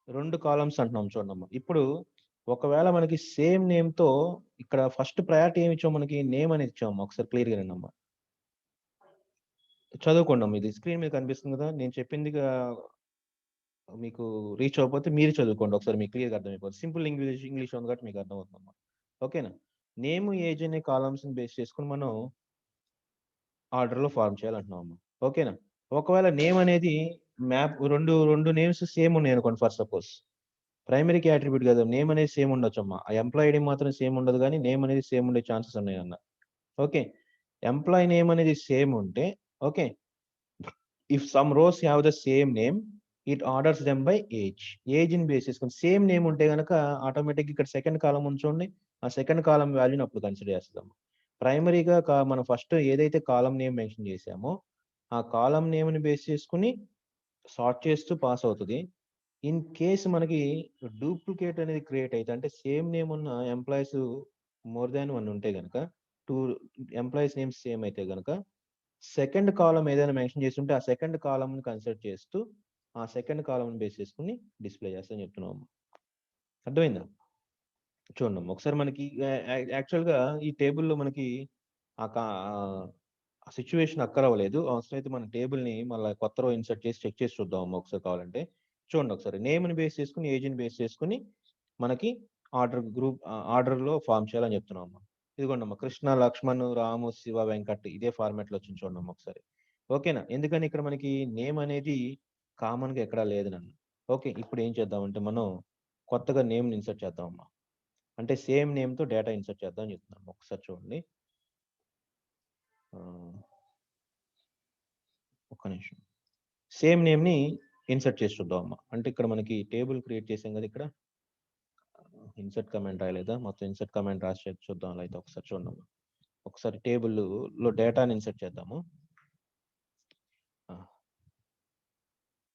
2 columns అంటున్నాం చూడమ్మా. ఇప్పుడు ఒకవేళ మనకి సేమ్ నేమ్ తో ఇక్కడ ఫస్ట్ ప్రయారిటీ ఏమి ఇచ్చాం, మనకి నేమ్ అనేది ఇచ్చాము. ఒకసారి క్లియర్ గా వినండమ్మా, చదువుకోండి అమ్మా. ఇది స్క్రీన్ మీద కనిపిస్తుంది కదా, నేను చెప్పింది మీకు రీచ్ అవ్వకపోతే మీరు చదువుకోండి ఒకసారి, మీకు క్లియర్గా అర్థమైపోతుంది. సింపుల్ ఇంగ్లీష్ ఉంది కాబట్టి మీకు అర్థమవుతుందమ్మా. ఓకేనా. నేమ్ ఏజ్ అనే కాలమ్స్ ని బేస్ చేసుకుని మనం ఆర్డర్ లో ఫార్మ్ చేయాలంటున్నాం అమ్మా. ఓకేనా. ఒకవేళ నేమ్ అనేది మ్యాప్ రెండు నేమ్స్ సేమ్ ఉన్నాయి అనుకోండి. ఫర్ సపోజ్ ప్రైమరీకి అట్రిబ్యూట్ కదా, నేమ్ అనేది సేమ్ ఉండొచ్చు అమ్మా. ఆ ఎంప్లాయీ ఐడి మాత్రం సేమ్ ఉండదు కానీ నేమ్ అనేది సేమ్ ఉండే ఛాన్సెస్ ఉన్నాయి అన్న. ఓకే, ఎంప్లాయీ నేమ్ అనేది సేమ్ ఉంటే, okay, if some rows have the same name it orders them by age. ఏజ్ని బేస్ చేసుకుని సేమ్ నేమ్ ఉంటే కనుక ఆటోమేటిక్గా ఇక్కడ సెకండ్ కాలం ఉంచండి, ఆ సెకండ్ కాలం వాల్యూని అప్పుడు కన్సిడర్ చేస్తాము. ప్రైమరీగా మనం ఫస్ట్ ఏదైతే కాలం నేమ్ మెన్షన్ చేసామో ఆ కాలం నేమ్ని బేస్ చేసుకుని సార్ట్ చేస్తూ పాస్ అవుతుంది. ఇన్ కేస్ మనకి డూప్లికేట్ అనేది క్రియేట్ అయితే, అంటే సేమ్ నేమ్ ఉన్న ఎంప్లాయీస్ మోర్ దాన్ 1 ఉంటే కనుక, 2 ఎంప్లాయీస్ నేమ్స్ సేమ్ అయితే కనుక సెకండ్ కాలం ఏదైనా మెన్షన్ చేసి ఉంటే ఆ సెకండ్ కాలంని కన్సిడర్ చేస్తూ ఆ సెకండ్ కాలంని బేస్ చేసుకుని డిస్ప్లే చేస్తాను చెప్తున్నాం. అర్థమైందా? చూడండి ఒకసారి మనకి యాక్చువల్గా ఈ టేబుల్లో మనకి ఆ సిచ్యువేషన్ అక్కరవ్వలేదు. అవసరమైతే మన టేబుల్ని మళ్ళీ కొత్త రో ఇన్సర్ట్ చేసి చెక్ చేసి చూద్దాం ఒకసారి కావాలంటే. చూడండి ఒకసారి నేమ్ని బేస్ చేసుకుని ఏజ్ని బేస్ చేసుకుని మనకి ఆర్డర్లో ఫామ్ చేయాలని చెప్తున్నాం అమ్మా. ఇదిగోండి అమ్మా, కృష్ణ, లక్ష్మణ్, రాము, శివ, వెంకట్ ఇదే ఫార్మాట్లో వచ్చింది చూడండి అమ్మా ఒకసారి. ఓకేనా? ఎందుకని ఇక్కడ మనకి నేమ్ అనేది కామన్గా ఎక్కడా లేదు నన్ను. ఓకే, ఇప్పుడు ఏం చేద్దామంటే మనం కొత్తగా నేమ్ని ఇన్సర్ట్ చేద్దాం అమ్మా. అంటే సేమ్ నేమ్తో డేటా ఇన్సర్ట్ చేద్దాం అని చెప్తున్నాం. ఒకసారి చూడండి, ఒక్క నిమిషం. సేమ్ నేమ్ని ఇన్సర్ట్ చేసి చూద్దాం అమ్మా. అంటే ఇక్కడ మనకి టేబుల్ క్రియేట్ చేసాం కదా, ఇక్కడ ఇన్సర్ట్ కమాండ్ రాయలేదా? మొత్తం ఇన్సర్ట్ కమాండ్ రాసి చూద్దాం. అలా అయితే ఒకసారి చూడండి అమ్మా. ఒకసారి టేబుల్లో డేటాని ఇన్సర్ట్ చేద్దాము.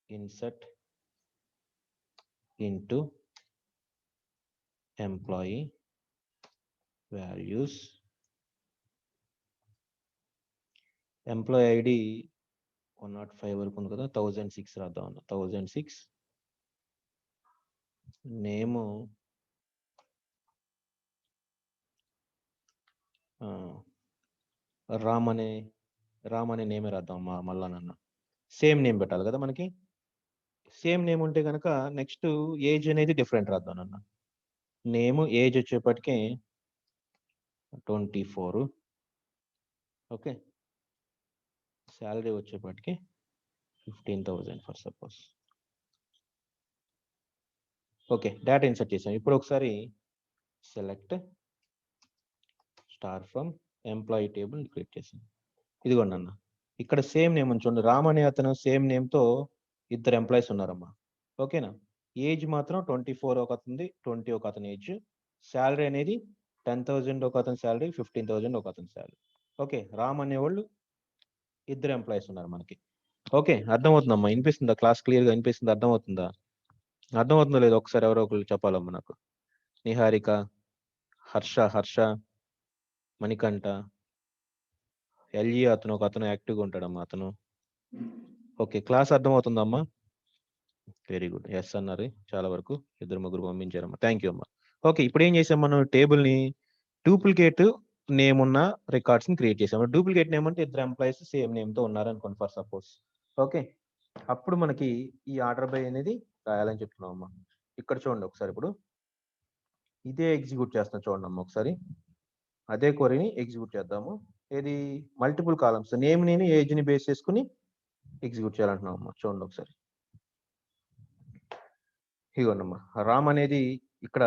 Insert into employee values, employee ID 105 వరకు ఉంది కదా, 1006 రాద్దాం అన్న. 1006 నేము రామ్ అనే నేమే రాద్దాం మళ్ళా నన్న. సేమ్ నేమ్ పెట్టాలి కదా మనకి. సేమ్ నేమ్ ఉంటే కనుక నెక్స్ట్ ఏజ్ అనేది డిఫరెంట్ రాద్దాం అన్న. నేమ్ ఏజ్ వచ్చేప్పటికి 24. ఓకే, శాలరీ వచ్చేప్పటికి 15,000 for suppose. Okay, data insert చేసాం. ఇప్పుడు ఒకసారి select star from employee table click చేసాం. ఇదిగోండి అన్న, ఇక్కడ సేమ్ నేమ్ ఉంచండి. రామ్ అనే అతను సేమ్ నేమ్తో ఇద్దరు ఎంప్లాయీస్ ఉన్నారమ్మా. ఓకేనా? ఏజ్ మాత్రం 24 ఒక అతనిది, 20 ఒక అతని ఏజ్. శాలరీ అనేది 10,000 ఒక అతని శాలరీ, 15,000 ఒక అతని శాలరీ. ఓకే, రామ్ అనేవాళ్ళు ఇద్దరు ఎంప్లాయీస్ ఉన్నారు మనకి. ఓకే, అర్థమవుతుందమ్మా? వినిపిస్తుందా? క్లాస్ క్లియర్గా వినిపిస్తుందా? అర్థమవుతుందా? అర్థమవుతుందో లేదో ఒకసారి ఎవరో ఒకరు చెప్పాలమ్మా నాకు. నిహారిక, హర్ష, మణికంఠ, ఎల్ఈ అతను ఒక అతను యాక్టివ్గా ఉంటాడమ్మా అతను. ఓకే, క్లాస్ అర్థమవుతుందమ్మా? వెరీ గుడ్, ఎస్ అన్నారు చాలా వరకు. 2-3 పంపించారమ్మా. థ్యాంక్ యూ అమ్మా. ఓకే, ఇప్పుడు ఏం చేసాం మనం? టేబుల్ని డూప్లికేట్ నేమ్ ఉన్న రికార్డ్స్ని క్రియేట్ చేసాము. డూప్లికేట్ నేమ్ అంటే ఇద్దరు ఎంప్లాయీస్ సేమ్ నేమ్తో ఉన్నారనుకోండి ఫర్ సపోజ్. ఓకే, అప్పుడు మనకి ఈ ఆర్డర్ బై అనేది రాయాలని చెప్తున్నాం అమ్మా. ఇక్కడ చూడండి ఒకసారి, ఇప్పుడు ఇదే ఎగ్జిక్యూట్ చేస్తాం చూడండి అమ్మా ఒకసారి. అదే క్వరీని ఎగ్జిక్యూట్ చేద్దాము. ఏది? మల్టిపుల్ కాలమ్స్, నేమ్ ఏజ్ని బేస్ చేసుకుని ఎగ్జిక్యూట్ చేయాలంటున్నాం అమ్మా. చూడండి ఒకసారి. ఇదిగోండమ్మా, రామ్ అనేది ఇక్కడ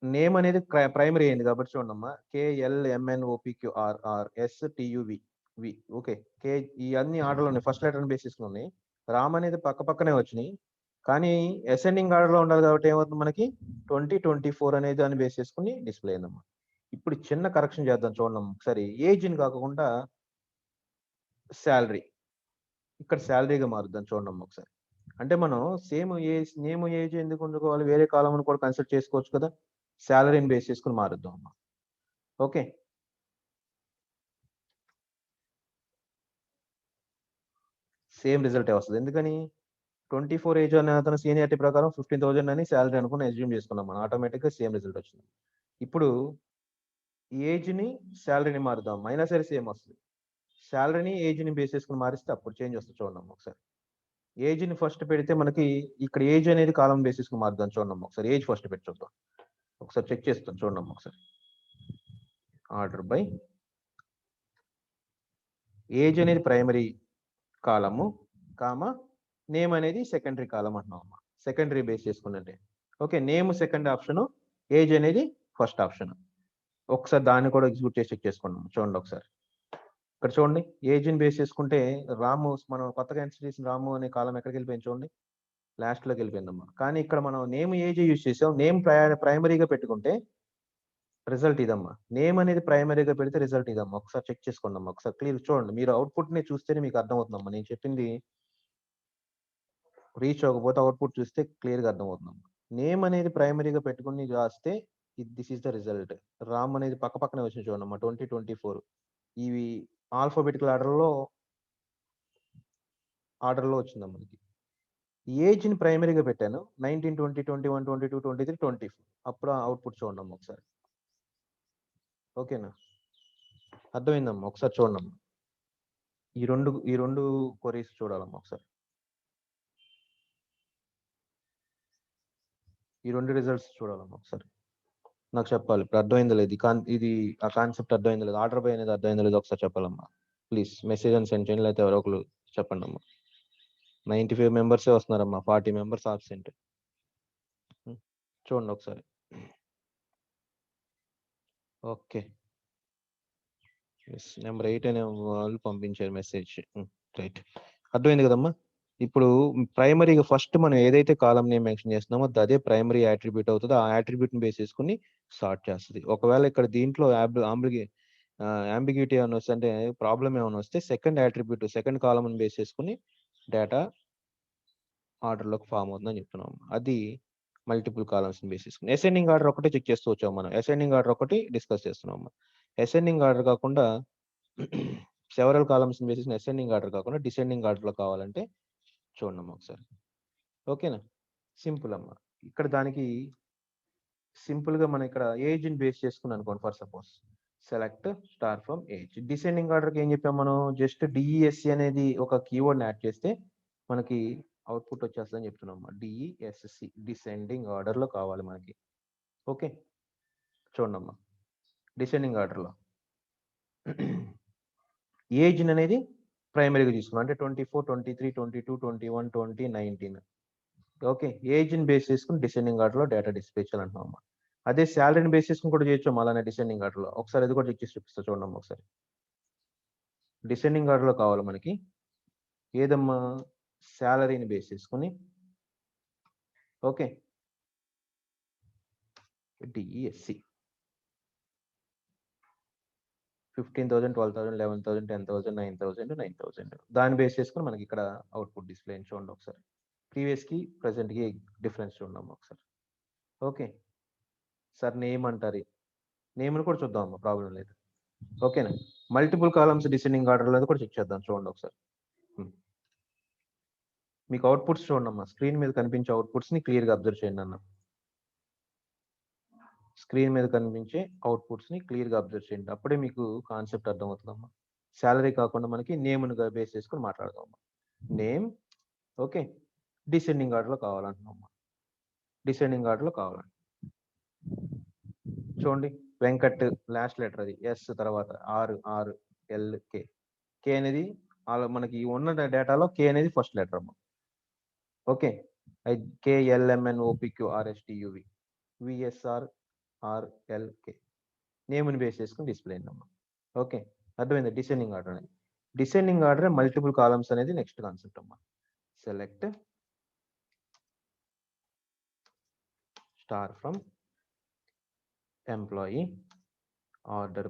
నేమ్ అనేది ప్రైమరీ అయింది కాబట్టి చూడమ్మా, KLMNOPQRRSTUV. ఓకే, ఈ అన్ని ఆర్డర్లు ఉన్నాయి, ఫస్ట్ లెటర్ బేస్ చేసుకుని. రామ్ అనేది పక్కనే వచ్చినాయి, కానీ అసెండింగ్ ఆర్డర్లో ఉండాలి కాబట్టి ఏమవుతుంది మనకి 2024 అనేది దాన్ని బేస్ చేసుకుని డిస్ప్లే అయిందమ్మా. ఇప్పుడు చిన్న కరెక్షన్ చేద్దాం చూడమ్మా ఒకసారి. ఏజ్ని కాకుండా శాలరీ, ఇక్కడ శాలరీగా మారుద్దాం చూడమ్మా ఒకసారి. అంటే మనం సేమ్ నేమ్ ఏజ్ ఎందుకు ఉంచుకోవాలి? వేరే కాలం కూడా కన్సిడర్ చేసుకోవచ్చు కదా. శాలరీని బేస్ చేసుకుని మారుద్దాం అమ్మా. ఓకే, సేమ్ రిజల్ట్ వస్తుంది. ఎందుకని? 24 ఏజ్ అనే అతను సీనియారిటీ ప్రకారం 15,000 అని శాలరీ అనుకుని అజ్యూమ్ చేసుకున్నాం మనం. ఆటోమేటిక్గా సేమ్ రిజల్ట్ వచ్చింది. ఇప్పుడు ఏజ్ని శాలరీని మారుద్దాం, అయినా సరే సేమ్ వస్తుంది. శాలరీని ఏజ్ని బేస్ చేసుకుని మారిస్తే అప్పుడు చేంజ్ వస్తుంది చూడండి ఒకసారి. ఏజ్ని ఫస్ట్ పెడితే మనకి ఇక్కడ ఏజ్ అనేది కాలం బేస్ చేసుకుని మారుద్దాం చూడండి ఒకసారి. ఏజ్ ఫస్ట్ పెట్టి చూద్దాం ఒకసారి, చెక్ చేస్తాం చూడండి ఒకసారి. ఆర్డర్ బై ఏజ్ అనేది ప్రైమరీ కాలము, కామా నేమ్ అనేది సెకండరీ కాలం అంటున్నాం అమ్మా. సెకండరీ బేస్ చేసుకున్నట్టే. Okay, name second option, age అనేది ఫస్ట్ ఆప్షన్. ఒకసారి దాన్ని కూడా ఎగ్జిక్యూట్ చేసి చెక్ చేసుకున్నాం చూడండి ఒకసారి. ఇక్కడ చూడండి, ఏజ్ని బేస్ చేసుకుంటే రాము, మనం కొత్తగా ఇన్స్టాల్ చేసిన రాము అనే కాలం ఎక్కడికి వెళ్ళిపోయింది చూడండి. లాస్ట్లోకి వెళ్ళిపోయిందమ్మా. కానీ ఇక్కడ మనం నేమ్ ఏజ్ యూజ్ చేసాం. నేమ్ ప్రైమరీగా పెట్టుకుంటే రిజల్ట్ ఇదమ్మా. నేమ్ అనేది ప్రైమరీగా పెడితే రిజల్ట్ ఇదమ్మా. ఒకసారి చెక్ చేసుకోండి అమ్మా. ఒకసారి క్లియర్ చూడండి. మీరు అవుట్పుట్ని చూస్తేనే మీకు అర్థమవుతుందమ్మా. నేను చెప్పింది రీచ్ అవ్వకపోతే అవుట్పుట్ చూస్తే క్లియర్గా అర్థమవుతుందమ్మా. నేమ్ అనేది ప్రైమరీగా పెట్టుకుని రాస్తే this is the result. Ram అనేది పక్క పక్కనే వచ్చింది చూడమ్మా. 2024 ఇవి ఆల్ఫాబెటికల్ ఆర్డర్లో వచ్చిందమ్మా మనకి. ఏజ్ని ప్రైమరీగా పెట్టాను. 19, 20, 21, 22, 23, 24 అప్పుడు అవుట్పుట్ చూడండి ఒకసారి. ఓకేనా? అర్థమైందమ్మా? ఒకసారి చూడండి. ఈ రెండు క్వరీస్ చూడాలమ్మా ఒకసారి. ఈ రెండు రిజల్ట్స్ చూడాలమ్మా ఒకసారి. నాకు చెప్పాలి ఇప్పుడు అర్థమైందో లేదు. ఇది ఆ కాన్సెప్ట్ అర్థమైందో లేదు, ఆర్డర్ బై అనేది అర్థమైందో లేదు ఒకసారి చెప్పాలమ్మా. ప్లీజ్ మెసేజ్ అని సెండ్ చేయండి, లేకపోతే ఎవరో ఒకరు చెప్పండి అమ్మా. 95 మెంబర్సే వస్తున్నారమ్మా, 40 మెంబర్స్ ఆబ్సెంట్. చూడండి ఒకసారి. ఓకే, నెంబర్ 8 అనే వాళ్ళు పంపించారు మెసేజ్. రైట్, అర్థమైంది కదమ్మా. ఇప్పుడు ప్రైమరీగా ఫస్ట్ మనం ఏదైతే కాలం నేమ్ మెన్షన్ చేస్తున్నామో అదే ప్రైమరీ యాట్రిబ్యూట్ అవుతుంది. ఆ యాట్రిబ్యూట్ని బేస్ చేసుకుని సార్ట్ చేస్తుంది. ఒకవేళ ఇక్కడ దీంట్లో అంబిగ్యూటీ ఏమైనా వస్తే, అంటే ప్రాబ్లం ఏమైనా వస్తే సెకండ్ యాట్రిబ్యూట్ సెకండ్ కాలంని బేస్ చేసుకుని డేటా ఆర్డర్లోకి ఫామ్ అవుతుందని చెప్తున్నాం. అది మల్టిపుల్ కాలమ్స్ని బేస్ చేసుకుని. అసెండింగ్ ఆర్డర్ ఒకటే చెక్ చేస్తూ వచ్చాము మనం. అసెండింగ్ ఆర్డర్ ఒకటి డిస్కస్ చేస్తున్నాం. అసెండింగ్ ఆర్డర్ కాకుండా సెవరల్ కాలమ్స్ బేస్ చేసుకుని అసెండింగ్ ఆర్డర్ కాకుండా డిసెండింగ్ ఆర్డర్లో కావాలంటే చూడండి అమ్మా ఒకసారి. ఓకేనా? సింపుల్ అమ్మా. ఇక్కడ దానికి సింపుల్గా మనం ఇక్కడ ఏజ్ని బేస్ చేసుకుని అనుకోండి. For suppose select star from age. Descending ఆర్డర్కి ఏం చెప్పాం మనం? జస్ట్ డిఈఎస్సి అనేది ఒక కీవర్డ్ని యాడ్ చేస్తే మనకి అవుట్పుట్ వచ్చేస్తుందని చెప్తున్నాం. డిఈఎస్సి డిసెండింగ్ ఆర్డర్లో కావాలి మనకి. ఓకే, చూడండి అమ్మా. డిసెండింగ్ ఆర్డర్లో ఏజ్ అనేది ప్రైమరీగా తీసుకున్నాం, అంటే 24, 23, 22, 21, 20, 19. ఓకే, ఏజ్ని బేస్ చేసుకుని డిసెండింగ్ ఆర్డర్లో డేటా డిస్ప్లే చేయాలంటున్నాం. అదే శాలరీని బేస్ చేసుకుని కూడా చేయొచ్చు అలానే డిసెండింగ్ ఆర్డర్లో. ఒకసారి అది కూడా చెక్ చేసి చూపిస్తా చూడండి ఒకసారి. డిసెండింగ్ ఆర్డర్లో కావాలి మనకి ఏదమ్మా? శాలరీని బేస్ చేసుకుని. ఓకే, డిఈఎస్సి 15,000, 12,000, 11,000, 10,000, 9,000, 9,000 దాన్ని బేస్ చేసుకుని మనకి ఇక్కడ అవుట్పుట్ డిస్ప్లే చూడండి ఒకసారి. ప్రీవియస్కి ప్రెసెంట్కి డిఫరెన్స్ చూడండి ఒకసారి. ఓకే సార్, నేమ్ అంటారు, నేమ్ని కూడా చూద్దాం అమ్మా, ప్రాబ్లం లేదు. ఓకేనా? మల్టిపుల్ కాలమ్స్ డిసెండింగ్ ఆర్డర్లో కూడా చెక్ చేద్దాం చూడండి ఒకసారి. మీకు అవుట్పుట్స్ చూడండి అమ్మా. స్క్రీన్ మీద కనిపించే అవుట్పుట్స్ని క్లియర్గా అబ్జర్వ్ చేయండి అన్న. స్క్రీన్ మీద కనిపించే అవుట్పుట్స్ని క్లియర్గా అబ్జర్వ్ చేయండి. అప్పుడే మీకు కాన్సెప్ట్ అర్థమవుతుందమ్మా. శాలరీ కాకుండా మనకి నేమ్ను బేస్ చేసుకుని మాట్లాడదామమ్మా. నేమ్. ఓకే, డిసెండింగ్ ఆర్డర్లో కావాలంటున్నామమ్మా. డిసెండింగ్ ఆర్డర్లో కావాలండి. చూడండి, వెంకట్ లాస్ట్ లెటర్ అది ఎస్, తర్వాత RRLK. కే అనేది మనకి ఉన్న డేటాలో కే అనేది ఫస్ట్ లెటర్ అమ్మా. ఓకే, KLMNOPQRSTUV VSRRLK నేమ్ని బేస్ చేసుకుని డిస్ప్లే అయిందమ్మా. ఓకే, అర్థమైంది. డిసెండింగ్ ఆర్డర్ అనేది, డిసెండింగ్ ఆర్డర్ మల్టిపుల్ కాలమ్స్ అనేది నెక్స్ట్ కాన్సెప్ట్ అమ్మా. Select star from employee order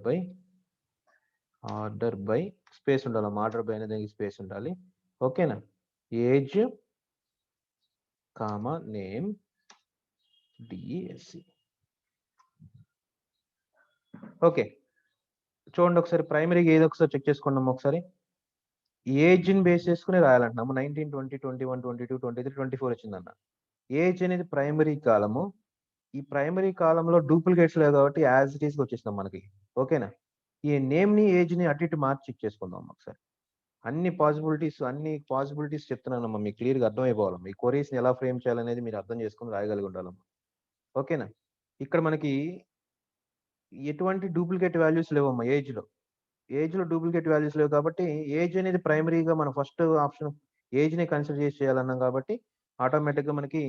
by space ఉండాలమ్మా. ఆర్డర్ బై అనేది స్పేస్ ఉండాలి. ఓకేనా? Age comma name DSC. Okay, చూడండి ఒకసారి ప్రైమరీగా ఏదో ఒకసారి చెక్ చేసుకున్నాము ఒకసారి. ఏజ్ని బేస్ చేసుకుని రాయాలంటున్నాము. 19, 20, 21, 22, 23, 24 వచ్చిందన్న. ఏజ్ అనేది ప్రైమరీ కాలము. ఈ ప్రైమరీ కాలంలో డూప్లికేట్స్ లేవు కాబట్టి యాజ్ ఇట్ ఈస్గా వచ్చేసినాం మనకి. ఓకేనా? ఈ నేమ్ని ఏజ్ని అటు ఇటు మార్చి చెక్ చేసుకుందాం ఒకసారి. అన్ని పాసిబిలిటీస్ చెప్తున్నానమ్మా, మీకు క్లియర్గా అర్థమైపోవాలి. మీ క్వరీస్ని ఎలా ఫ్రేమ్ చేయాలనేది మీరు అర్థం చేసుకుని రాయగలిగి ఉండాలమ్మా. ఓకేనా? ఇక్కడ మనకి ఎటువంటి డూప్లికేట్ వాల్యూస్ లేవమ్మా ఏజ్లో. ఏజ్లో డూప్లికేట్ వాల్యూస్ లేవు కాబట్టి ఏజ్ అనేది ప్రైమరీగా మనం ఫస్ట్ ఆప్షన్ ఏజ్ని కన్సిడర్ చేసి చేయాలన్నాం కాబట్టి ఆటోమేటిక్గా మనకి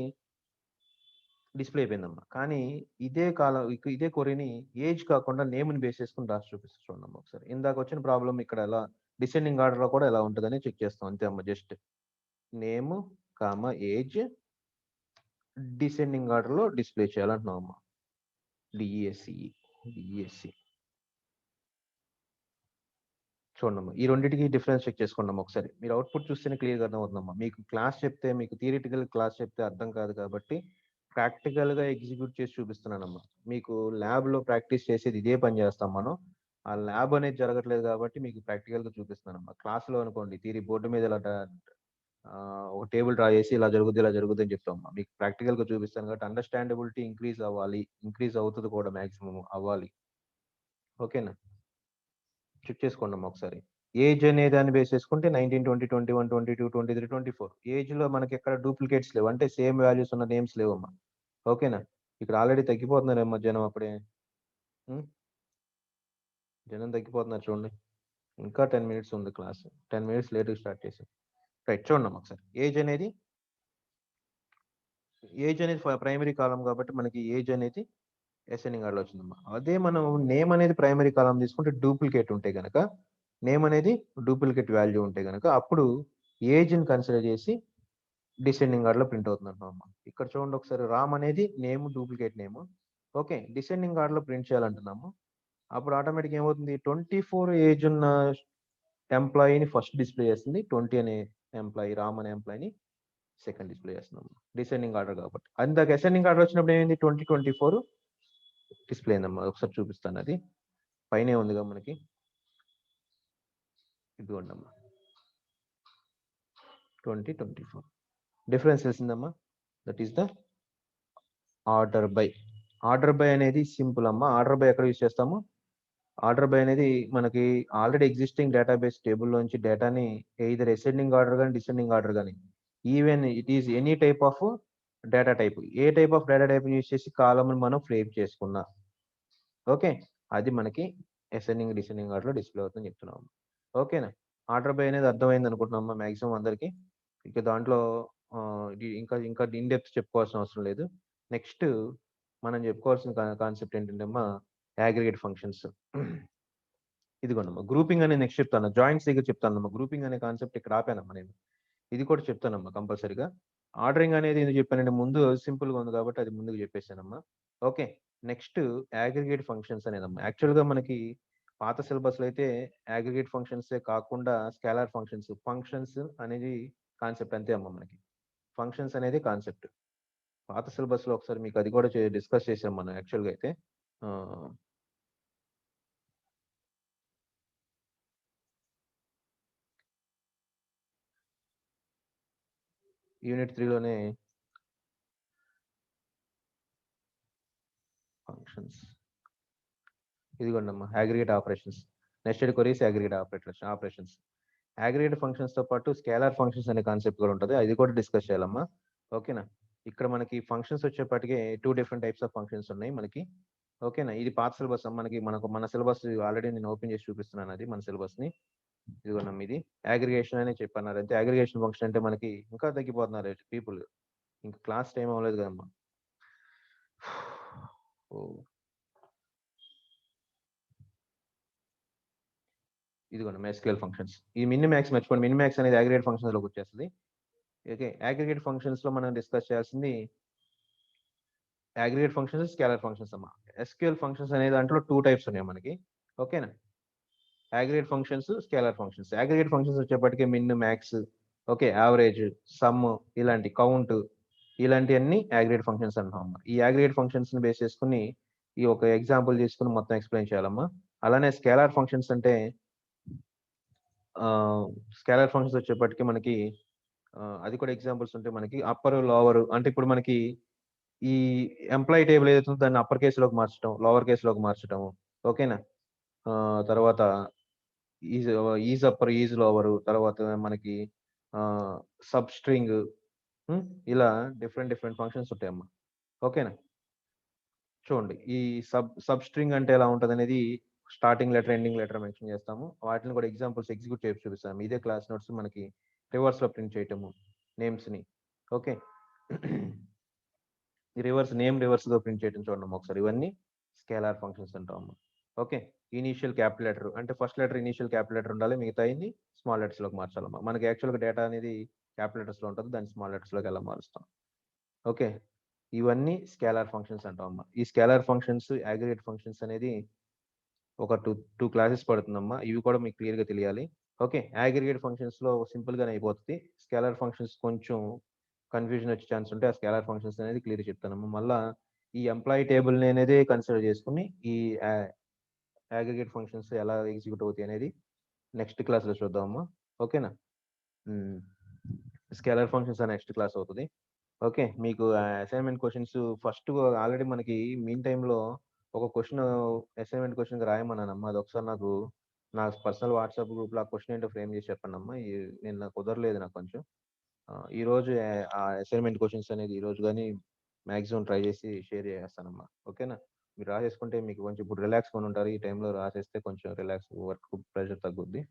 డిస్ప్లే అయిపోయిందమ్మా. కానీ ఇదే క్వరీని ఏజ్ కాకుండా నేమ్ని బేస్ చేసుకుని రాసి చూపిస్తూ చూడండి ఒకసారి. ఇందాక వచ్చిన ప్రాబ్లం ఇక్కడ ఎలా డిసెండింగ్ ఆర్డర్లో కూడా ఎలా ఉంటుందని చెక్ చేస్తాం అంతే అమ్మా. Just name comma age descending ఆర్డర్లో డిస్ప్లే చేయాలంటున్నాం అమ్మా. డిఎస్సి చూడమ్మా, ఈ రెండింటికి డిఫరెన్స్ చెక్ చేసుకోండి ఒకసారి. మీరు అవుట్పుట్ చూస్తేనే క్లియర్గా అర్థమవుతుందమ్మా. మీకు క్లాస్ చెప్తే, మీకు థియరిటికల్ క్లాస్ చెప్తే అర్థం కాదు కాబట్టి ప్రాక్టికల్గా ఎగ్జిక్యూట్ చేసి చూపిస్తున్నానమ్మా. మీకు ల్యాబ్లో ప్రాక్టీస్ చేసేది ఇదే పని చేస్తాం మనం. ఆ ల్యాబ్ అనేది జరగట్లేదు కాబట్టి మీకు ప్రాక్టికల్గా చూపిస్తున్నానమ్మా. క్లాస్లో అనుకోండి థియరీ బోర్డు మీద ఇలా ఒక టేబుల్ డ్రా చేసి ఇలా జరుగుద్ది అని చెప్తామమ్మా. మీకు ప్రాక్టికల్గా చూపిస్తాను కాబట్టి అండర్స్టాండబిలిటీ ఇంక్రీజ్ అవ్వాలి, ఇంక్రీజ్ అవుతుంది కూడా, మ్యాక్సిమం అవ్వాలి. ఓకేనా? చెక్ చేసుకోండి అమ్మా ఒకసారి. ఏజ్ అనే దాన్ని బేస్ చేసుకుంటే 19, 20, 21, 22, 23, 24 ఏజ్లో మనకి ఎక్కడ డూప్లికేట్స్ లేవు, అంటే సేమ్ వాల్యూస్ ఉన్న నేమ్స్ లేవమ్మా. ఓకేనా? ఇక్కడ ఆల్రెడీ తగ్గిపోతున్నారేమో జనం అప్పుడే. జనం తగ్గిపోతున్నారు చూడండి. ఇంకా 10 మినిట్స్ ఉంది క్లాస్. 10 మినిట్స్ లేట్గా స్టార్ట్ చేసాం. రైట్, చూడండి అమ్మా ఒకసారి. ఏజ్ అనేది ప్రైమరీ కాలం కాబట్టి మనకి ఏజ్ అనేది అసెండింగ్ ఆర్డర్లో వచ్చిందమ్మా. అదే మనం నేమ్ అనేది ప్రైమరీ కాలం తీసుకుంటే డూప్లికేట్ ఉంటే గనక, నేమ్ అనేది డూప్లికేట్ వాల్యూ ఉంటే గనక అప్పుడు ఏజ్ని కన్సిడర్ చేసి డిసెండింగ్ ఆర్డర్లో ప్రింట్ అవుతుంది అంటున్నాం. ఇక్కడ చూడండి ఒకసారి, రామ్ అనేది name, duplicate name. Okay, descending ఆర్డర్లో ప్రింట్ చేయాలంటున్నాము. అప్పుడు ఆటోమేటిక్ ఏమవుతుంది, 24 ఏజ్ ఉన్న ఎంప్లాయీని ఫస్ట్ డిస్ప్లే చేస్తుంది, 20 అనే ఎంప్లాయీ, రామ్ అనే ఎంప్లాయీని సెకండ్ డిస్ప్లే చేస్తున్నాము. డిసెండింగ్ ఆర్డర్ కాబట్టి. అందాక అసెండింగ్ ఆర్డర్ వచ్చినప్పుడు ఏమైంది, 2024 డిస్ప్లే అయిందమ్మా. ఒకసారి చూపిస్తాను, అది పైనే ఉందిగా మనకి, ఇదిగోండి అమ్మా 2024. డిఫరెన్స్ తెలిసిందమ్మా. That is the order by. Order by అనేది సింపుల్ అమ్మా. ఆర్డర్ బై ఎక్కడ యూజ్ చేస్తాము, ఆర్డర్ బై అనేది మనకి ఆల్రెడీ ఎగ్జిస్టింగ్ డేటాబేస్ టేబుల్లోంచి డేటాని ఎయిదర్ అసెండింగ్ ఆర్డర్ కానీ డిసెండింగ్ ఆర్డర్ కానీ, even it is any type of data type, ఏ type of data type use చేసి కాలమ్ని మనం ఫ్రేమ్ చేసుకున్నా, ఓకే, అది మనకి అసెండింగ్ డిసెండింగ్ ఆర్డర్లో డిస్ప్లే అవుతుందని చెప్తున్నాము. ఓకేనా? ఆర్డర్ బై అనేది అర్థమైంది అనుకుంటున్నామా మ్యాక్సిమం అందరికీ. ఇక దాంట్లో ఇంకా ఇంకా ఇన్ డెప్త్ చెప్పుకోవాల్సిన అవసరం లేదు. నెక్స్ట్ మనం చెప్పుకోవాల్సిన కాన్సెప్ట్ ఏంటంటే అమ్మా, అగ్రిగేట్ ఫంక్షన్స్. ఇదిగోండమ్మా గ్రూపింగ్ అనే నెక్స్ట్ చెప్తాను, జాయింట్స్ దగ్గర చెప్తానమ్మా. గ్రూపింగ్ అనే కాన్సెప్ట్ ఇక్కడ ఆపానమ్మా నేను, ఇది కూడా చెప్తానమ్మా కంపల్సరీగా. ఆర్డరింగ్ అనేది ఎందుకు చెప్పానంటే ముందు సింపుల్గా ఉంది కాబట్టి అది ముందుకు చెప్పేశానమ్మా. ఓకే, నెక్స్ట్ అగ్రిగేట్ ఫంక్షన్స్ అనేదమ్మా. యాక్చువల్గా మనకి పాత సిలబస్లో అయితే అగ్రిగేట్ ఫంక్షన్సే కాకుండా స్కేలార్ ఫంక్షన్స్ అనేది కాన్సెప్ట్ అంతే అమ్మా. మనకి ఫంక్షన్స్ అనేది కాన్సెప్ట్ పాత సిలబస్లో ఒకసారి మీకు అది కూడా డిస్కస్ చేసాం మనం యాక్చువల్గా అయితే. యూనిట్ 3లోనే ఫంక్షన్స్, ఇదిగోండి అమ్మా aggregate operations, nested queries, aggregate operations. Aggregate ఫంక్షన్స్తో పాటు స్కేలార్ ఫంక్షన్స్ అనే కాన్సెప్ట్ కూడా ఉంటుంది, అది కూడా డిస్కస్ చేయాలమ్మా. ఓకేనా? ఇక్కడ మనకి ఫంక్షన్స్ వచ్చేప్పటికే 2 డిఫరెంట్ టైప్స్ ఆఫ్ ఫంక్షన్స్ ఉన్నాయి మనకి. ఓకేనా? ఇది పాత సిలబస్ మన సిలబస్ ఆల్రెడీ నేను ఓపెన్ చేసి చూపిస్తున్నాను, అది మన సిలబస్ని. ఇదిగోనమ్మా, ఇది అగ్రిగేషన్ అనే చెప్పన్నారు. అయితే అగ్రిగేషన్ ఫంక్షన్ అంటే మనకి ఇంకా తగ్గిపోతున్నారు పీపుల్, ఇంకా క్లాస్ టైం అవ్వలేదు కదమ్మా. ఇదిగోండి ఎస్క్యూఎల్ ఫంక్షన్స్. ఈ మినిమాక్స్ మర్చిపోండి, మినిమాక్స్ అనేది అగ్రిగేట్ ఫంక్షన్స్ లోకి వచ్చేస్తుంది. ఓకే, అగ్రిగేట్ ఫంక్షన్స్ లో మనం డిస్కస్ చేయాల్సింది అగ్రిగేట్ ఫంక్షన్స్, స్కేలర్ ఫంక్షన్స్ అమ్మా. ఎస్క్యూఎల్ ఫంక్షన్స్ అనే దాంట్లో 2 టైప్స్ ఉన్నాయి మనకి. ఓకేనా? Aggregate functions, scalar functions. Aggregate functions వచ్చేప్పటికే min, max, okay, average, sum, ఇలాంటి కౌంట్, ఇలాంటివన్నీ అగ్రిగేట్ ఫంక్షన్స్ అంటాం. ఈ అగ్రిగేట్ ఫంక్షన్స్ ని బేస్ చేసుకుని ఈ ఒక ఎగ్జాంపుల్ తీసుకుని మొత్తం ఎక్స్ప్లెయిన్ చేయాలమ్మా. అలానే స్కేలార్ ఫంక్షన్స్ అంటే స్కేలార్ ఫంక్షన్స్ వచ్చేప్పటికి మనకి అది కూడా ఎగ్జాంపుల్స్ ఉంటాయి మనకి. అప్పర్, లోవర్, అంటే ఇప్పుడు మనకి ఈ ఎంప్లాయీ టేబుల్ ఏదైతే దాన్ని అప్పర్ కేసులోకి మార్చడం, లోవర్ కేసులోకి మార్చడం. ఓకేనా? తర్వాత ఈజ్ అప్పర్, ఈజ్ లోవర్, తర్వాత మనకి సబ్ స్ట్రింగ్, ఇలా డిఫరెంట్ డిఫరెంట్ ఫంక్షన్స్ ఉంటాయమ్మా. ఓకేనా? చూడండి, ఈ సబ్ స్ట్రింగ్ అంటే ఎలా ఉంటుంది అనేది starting letter, ending letter mention చేస్తాము. వాటిని కూడా ఎగ్జాంపుల్స్ ఎగ్జిక్యూట్ చేసి చూపిస్తాము. ఇదే క్లాస్ నోట్స్ మనకి రివర్స్ లో ప్రింట్ చేయటము నేమ్స్ ని. ఓకే, రివర్స్ గా ప్రింట్ చేయటం చూడండి ఒకసారి. ఇవన్నీ స్కేలార్ ఫంక్షన్స్ అంటాము. ఓకే, ఇనీషియల్ క్యాపిటల్ లెటర్ అంటే first letter initial capital letter ఉండాలి, మిగతా స్మాల్ లెటర్స్ లోకి మార్చాలమ్మా. మనకి యాక్చువల్గా డేటా అనేది క్యాపిటల్ లెటర్స్ లో ఉంటుంది, దాన్ని స్మాల్ లెటర్స్ లోకి ఎలా మారుస్తాం. ఓకే, ఇవన్నీ స్కేలార్ ఫంక్షన్స్ అంటామమ్మా. ఈ స్కేలార్ ఫంక్షన్స్, అగ్రిగేట్ ఫంక్షన్స్ అనేది ఒక 2 క్లాసెస్ పడుతుందమ్మా. ఇవి కూడా మీకు క్లియర్‌గా తెలియాలి. ఓకే. అగ్రిగేట్ ఫంక్షన్స్‌లో సింపుల్‌గానే అయిపోతది. స్కేలార్ ఫంక్షన్స్ కొంచెం కన్‌ఫ్యూజన్ వచ్చే ఛాన్స్ ఉంటే, ఆ స్కేలార్ ఫంక్షన్స్ అనేది క్లియర్‌గా చెప్తానమ్మా. మళ్ళా ఈ ఎంప్లాయీ టేబుల్‌ని అనేది కన్సిడర్ చేసుకొని, ఈ అ అగ్రిగేట్ ఫంక్షన్స్ ఎలా ఎగ్జిక్యూట్ అవుతాయి అనేది నెక్స్ట్ క్లాస్‌లో చూద్దామమ్మా. ఓకేనా? హ్మ్. స్కేలార్ ఫంక్షన్స్ నెక్స్ట్ క్లాస్ అవుతది. ఓకే. మీకు అసైన్‌మెంట్ క్వెషన్స్ ఫస్ట్ ఆల్రెడీ మనకి మీన్ టైమ్‌లో ఒక క్వెషన్ అసైన్‌మెంట్ క్వెషన్‌గా రాయమన్నానమ్మా. అదొకసారి నా పర్సనల్ వాట్సాప్ గ్రూప్‌లో ఆ క్వెషన్ ఏంటో ఫ్రేమ్ చేసి చెప్పండమ్మా. నిన్న కుదరలేదు నాకు కొంచెం. ఈరోజు ఆ అసైన్‌మెంట్ క్వెషన్స్ అనేది ఈరోజు గాని మాక్సిమం ట్రై చేసి షేర్ చేసేస్తానమ్మా. ఓకేనా? మీరు రాసేసుకుంటే మీకు కొంచెం ఇప్పుడు రిలాక్స్‌గా ఉంటారు. ఈ టైంలో రాసేస్తే కొంచెం వర్క్ ప్రెషర్ తగ్గుద్ది.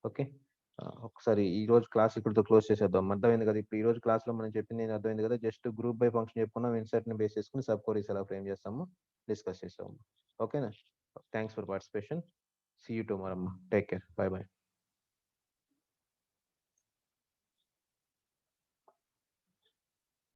ఓకే. ఒకసారి ఈరోజు క్లాస్ ఇక్కడితో క్లోజ్ చేసేద్దాం. అర్థమైంది కదా! ఇప్పుడు ఈరోజు క్లాస్‌లో మనం చెప్పింది అర్థమైంది కదా! జస్ట్ గ్రూప్ బై ఫంక్షన్ చెప్పుకున్నాం. ఇన్సర్ట్‌ని బేస్ చేసుకొని సబ్ క్వెరీస్ ఎలా ఫ్రేమ్ చేస్తామో డిస్కస్ చేసాము. ఓకేనా? Thanks for participation. See you tomorrow అమ్మా. Take care. Bye by.